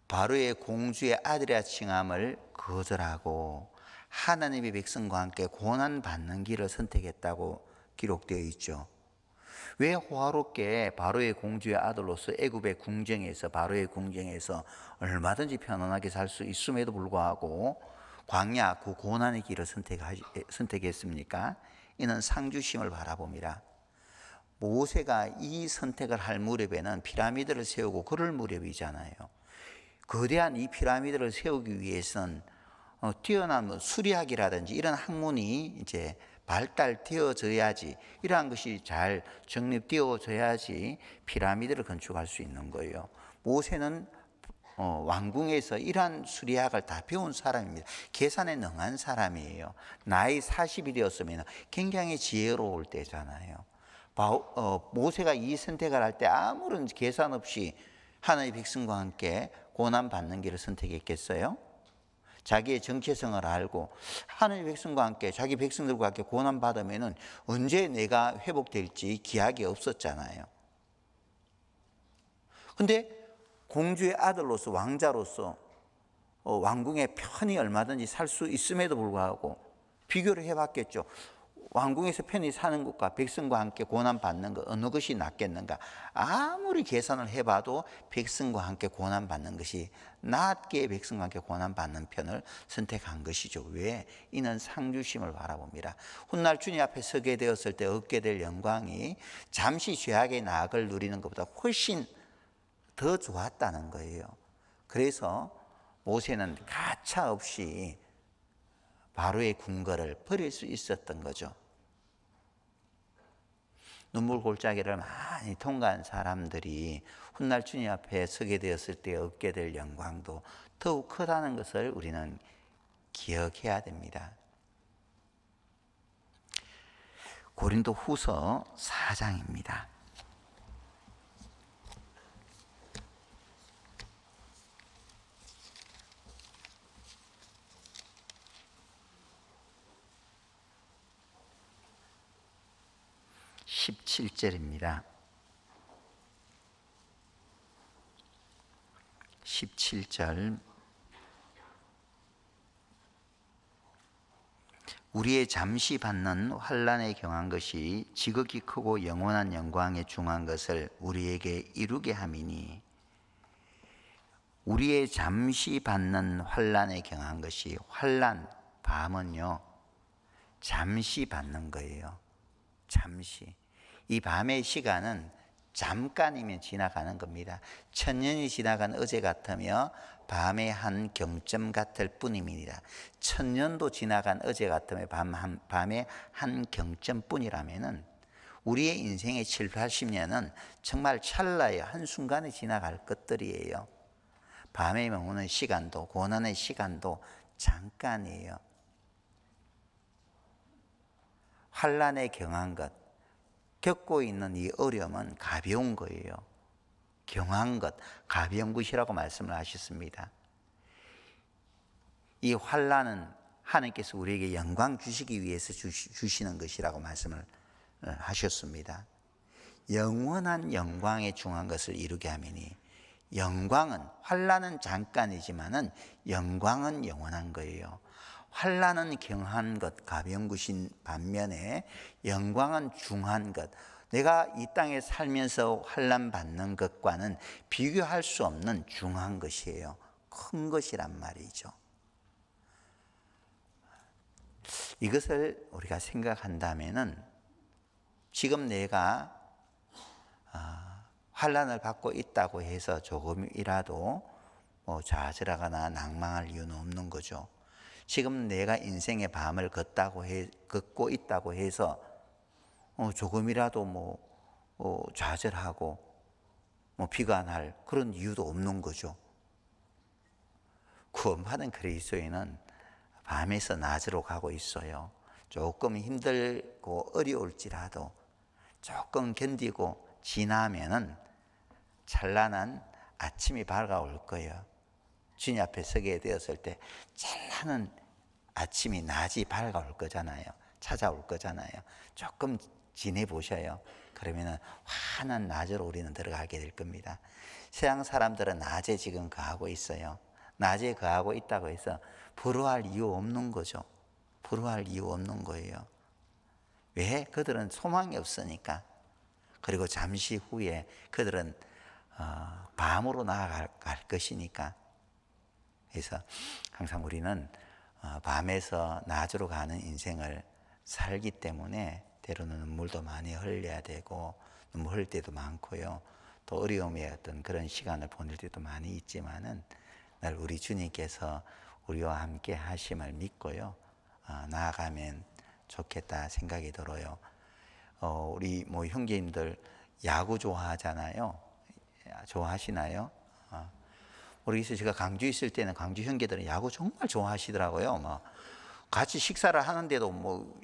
바로의 공주의 아들이라 칭함을 거절하고 하나님의 백성과 함께 고난 받는 길을 선택했다고 기록되어 있죠. 왜 호화롭게 바로의 공주의 아들로서 애굽의 궁정에서 바로의 궁정에서 얼마든지 편안하게 살 수 있음에도 불구하고 광야 그 고난의 길을 선택했습니까? 이는 상주심을 바라봅니다. 모세가 이 선택을 할 무렵에는 피라미드를 세우고 그럴 무렵이잖아요. 거대한 이 피라미드를 세우기 위해서는 뛰어난 수리학이라든지 이런 학문이 이제 발달되어져야지, 이러한 것이 잘 정립되어져야지 피라미드를 건축할 수 있는 거예요. 모세는 왕궁에서 이러한 수리학을 다 배운 사람입니다. 계산에 능한 사람이에요. 나이 40이 되었으면 굉장히 지혜로울 때잖아요. 모세가 이 선택을 할 때 아무런 계산 없이 하나님의 백성과 함께 고난받는 길을 선택했겠어요? 자기의 정체성을 알고 하나님의 백성과 함께 자기 백성들과 함께 고난받으면 언제 내가 회복될지 기약이 없었잖아요. 근데 공주의 아들로서 왕자로서 왕궁에 편히 얼마든지 살 수 있음에도 불구하고 비교를 해봤겠죠. 왕궁에서 편히 사는 것과 백성과 함께 고난받는 것 어느 것이 낫겠는가. 아무리 계산을 해봐도 백성과 함께 고난받는 것이 낫게 백성과 함께 고난받는 편을 선택한 것이죠. 왜? 이는 상주심을 바라봅니다. 훗날 주님 앞에 서게 되었을 때 얻게 될 영광이 잠시 죄악의 나악을 누리는 것보다 훨씬 더 좋았다는 거예요. 그래서 모세는 가차없이 바로의 궁궐을 버릴 수 있었던 거죠. 눈물 골짜기를 많이 통과한 사람들이 훗날 주님 앞에 서게 되었을 때 얻게 될 영광도 더욱 크다는 것을 우리는 기억해야 됩니다. 고린도 후서 4장입니다. (17절입니다) 17절 우리의 잠시 받는 환난에 경한 것이 지극히 크고 영원한 영광에 중한 것을 우리에게 이루게 함이니, 우리의 잠시 받는 환난에 경한 것이, 환난, 밤은요 잠시 받는 거예요. 잠시. 이 밤의 시간은 잠깐이면 지나가는 겁니다. 천년이 지나간 어제 같으며 밤의 한 경점 같을 뿐입니다. 천년도 지나간 어제 같으며 밤의 한 경점 뿐이라면은 우리의 인생의 7, 80년은 정말 찰나의 한순간에 지나갈 것들이에요. 밤에 머무는 시간도, 고난의 시간도 잠깐이에요. 환난에 경한 것, 겪고 있는 이 어려움은 가벼운 거예요. 경한 것, 가벼운 것이라고 말씀을 하셨습니다. 이 환난은 하나님께서 우리에게 영광 주시기 위해서 주시는 것이라고 말씀을 하셨습니다. 영원한 영광에 중한 것을 이루게 하매니, 영광은, 환난은 잠깐이지만은 영광은 영원한 거예요. 환난은 경한 것, 가벼운 것인 반면에 영광은 중한 것, 내가 이 땅에 살면서 환난 받는 것과는 비교할 수 없는 중한 것이에요. 큰 것이란 말이죠. 이것을 우리가 생각한다면은 지금 내가 환난을 받고 있다고 해서 조금이라도 좌절하거나 낭망할 이유는 없는 거죠. 지금 내가 인생의 밤을 걷고 있다고 해서 조금이라도 좌절하고 비관할 그런 이유도 없는 거죠. 구원받은 그리스도인은 밤에서 낮으로 가고 있어요. 조금 힘들고 어려울지라도 조금 견디고 지나면은 찬란한 아침이 밝아올 거예요. 주님 앞에 서게 되었을 때 찬란한 아침이, 낮이 밝아올 거잖아요. 찾아올 거잖아요. 조금 지내보셔요. 그러면은 환한 낮으로 우리는 들어가게 될 겁니다. 세상 사람들은 낮에 지금 거하고 있어요. 낮에 거하고 있다고 해서 부러워할 이유 없는 거죠. 부러워할 이유 없는 거예요. 왜? 그들은 소망이 없으니까. 그리고 잠시 후에 그들은 밤으로 나아갈 것이니까. 그래서 항상 우리는 밤에서 낮으로 가는 인생을 살기 때문에 때로는 눈물도 많이 흘려야 되고, 눈물 흘릴 때도 많고요. 또 어려움의 어떤 그런 시간을 보낼 때도 많이 있지만은 늘 우리 주님께서 우리와 함께 하심을 믿고요. 나아가면 좋겠다 생각이 들어요. 우리 형제님들 야구 좋아하잖아요. 좋아하시나요? 모르겠어요. 제가 광주 있을 때는 광주 형제들은 야구 정말 좋아하시더라고요. 같이 식사를 하는데도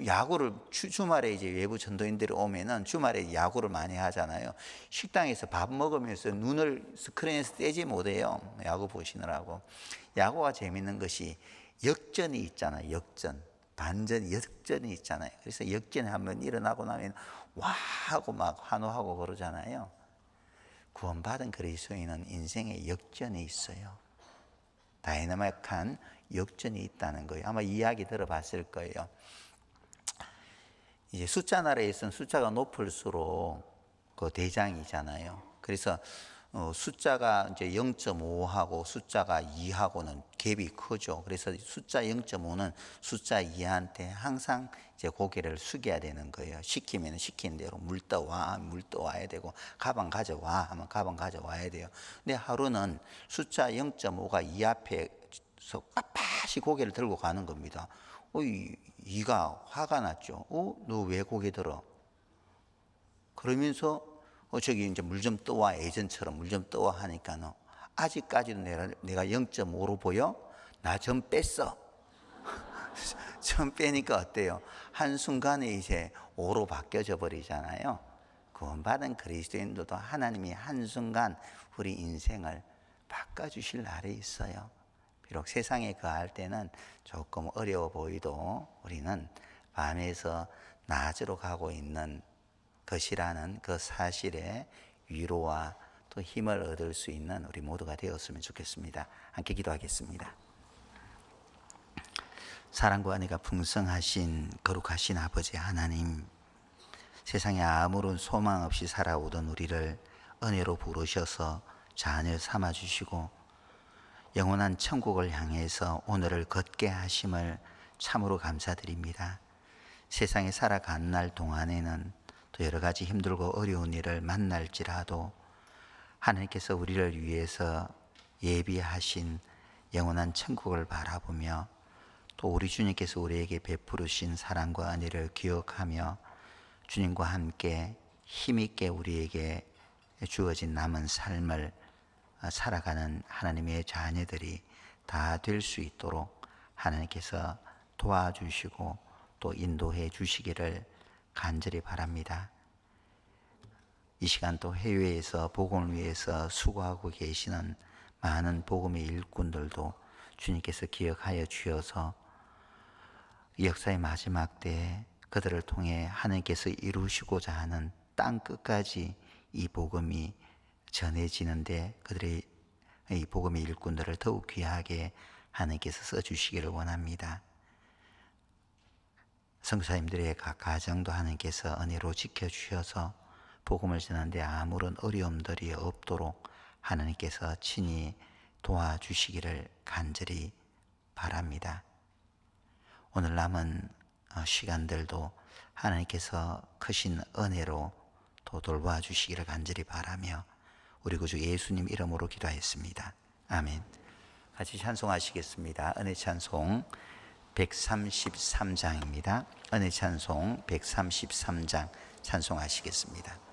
야구를 주말에 이제 외부 전도인들이 오면은 주말에 야구를 많이 하잖아요. 식당에서 밥 먹으면서 눈을 스크린에서 떼지 못해요. 야구 보시느라고. 야구가 재밌는 것이 역전이 있잖아요. 역전. 반전, 역전이 있잖아요. 그래서 역전이 한번 일어나고 나면 와 하고 막 환호하고 그러잖아요. 구원받은 그리스도인은 인생에 역전이 있어요. 다이나믹한 역전이 있다는 거예요. 아마 이야기 들어봤을 거예요. 이제 숫자 나라에서는 숫자가 높을수록 그 대장이잖아요. 그래서 숫자가 이제 0.5하고 숫자가 2하고는 갭이 크죠. 그래서 숫자 0.5는 숫자 2한테 항상 이제 고개를 숙여야 되는 거예요. 시키면 시킨 대로 물 떠와야 되고, 가방 가져와 하면 가방 가져와야 돼요. 근데 하루는 숫자 0.5가 2 앞에서 빳빳이 고개를 들고 가는 겁니다. 2가 화가 났죠. 너 왜 고개 들어? 그러면서 저기 이제 물 좀 떠와, 예전처럼 물 좀 떠와 하니까 아직까지도 내가 0.5로 보여? 나 좀 뺐어. 좀 빼니까 어때요? 한순간에 이제 5로 바뀌어져 버리잖아요. 구원받은 그리스도인들도 하나님이 한순간 우리 인생을 바꿔주실 날이 있어요. 비록 세상에 거할 때는 조금 어려워 보이도 우리는 밤에서 낮으로 가고 있는 것이라는 그 사실에 위로와 또 힘을 얻을 수 있는 우리 모두가 되었으면 좋겠습니다. 함께 기도하겠습니다. 사랑과 은혜가 풍성하신 거룩하신 아버지 하나님, 세상에 아무런 소망 없이 살아오던 우리를 은혜로 부르셔서 자녀 삼아주시고 영원한 천국을 향해서 오늘을 걷게 하심을 참으로 감사드립니다. 세상에 살아간 날 동안에는 또 여러 가지 힘들고 어려운 일을 만날지라도 하나님께서 우리를 위해서 예비하신 영원한 천국을 바라보며 또 우리 주님께서 우리에게 베푸르신 사랑과 은혜를 기억하며 주님과 함께 힘있게 우리에게 주어진 남은 삶을 살아가는 하나님의 자녀들이 다 될 수 있도록 하나님께서 도와주시고 또 인도해 주시기를 간절히 바랍니다. 이 시간 또 해외에서 복음을 위해서 수고하고 계시는 많은 복음의 일꾼들도 주님께서 기억하여 주셔서 이 역사의 마지막 때에 그들을 통해 하나님께서 이루시고자 하는 땅 끝까지 이 복음이 전해지는데 그들의 이 복음의 일꾼들을 더욱 귀하게 하나님께서 써주시기를 원합니다. 선교사님들의 각 가정도 하나님께서 은혜로 지켜주셔서 복음을 전하는데 아무런 어려움들이 없도록 하나님께서 친히 도와주시기를 간절히 바랍니다. 오늘 남은 시간들도 하나님께서 크신 은혜로 또 돌봐주시기를 간절히 바라며 우리 구주 예수님 이름으로 기도하였습니다. 아멘. 같이 찬송하시겠습니다. 은혜 찬송 133장입니다. 은혜 찬송 133장 찬송하시겠습니다.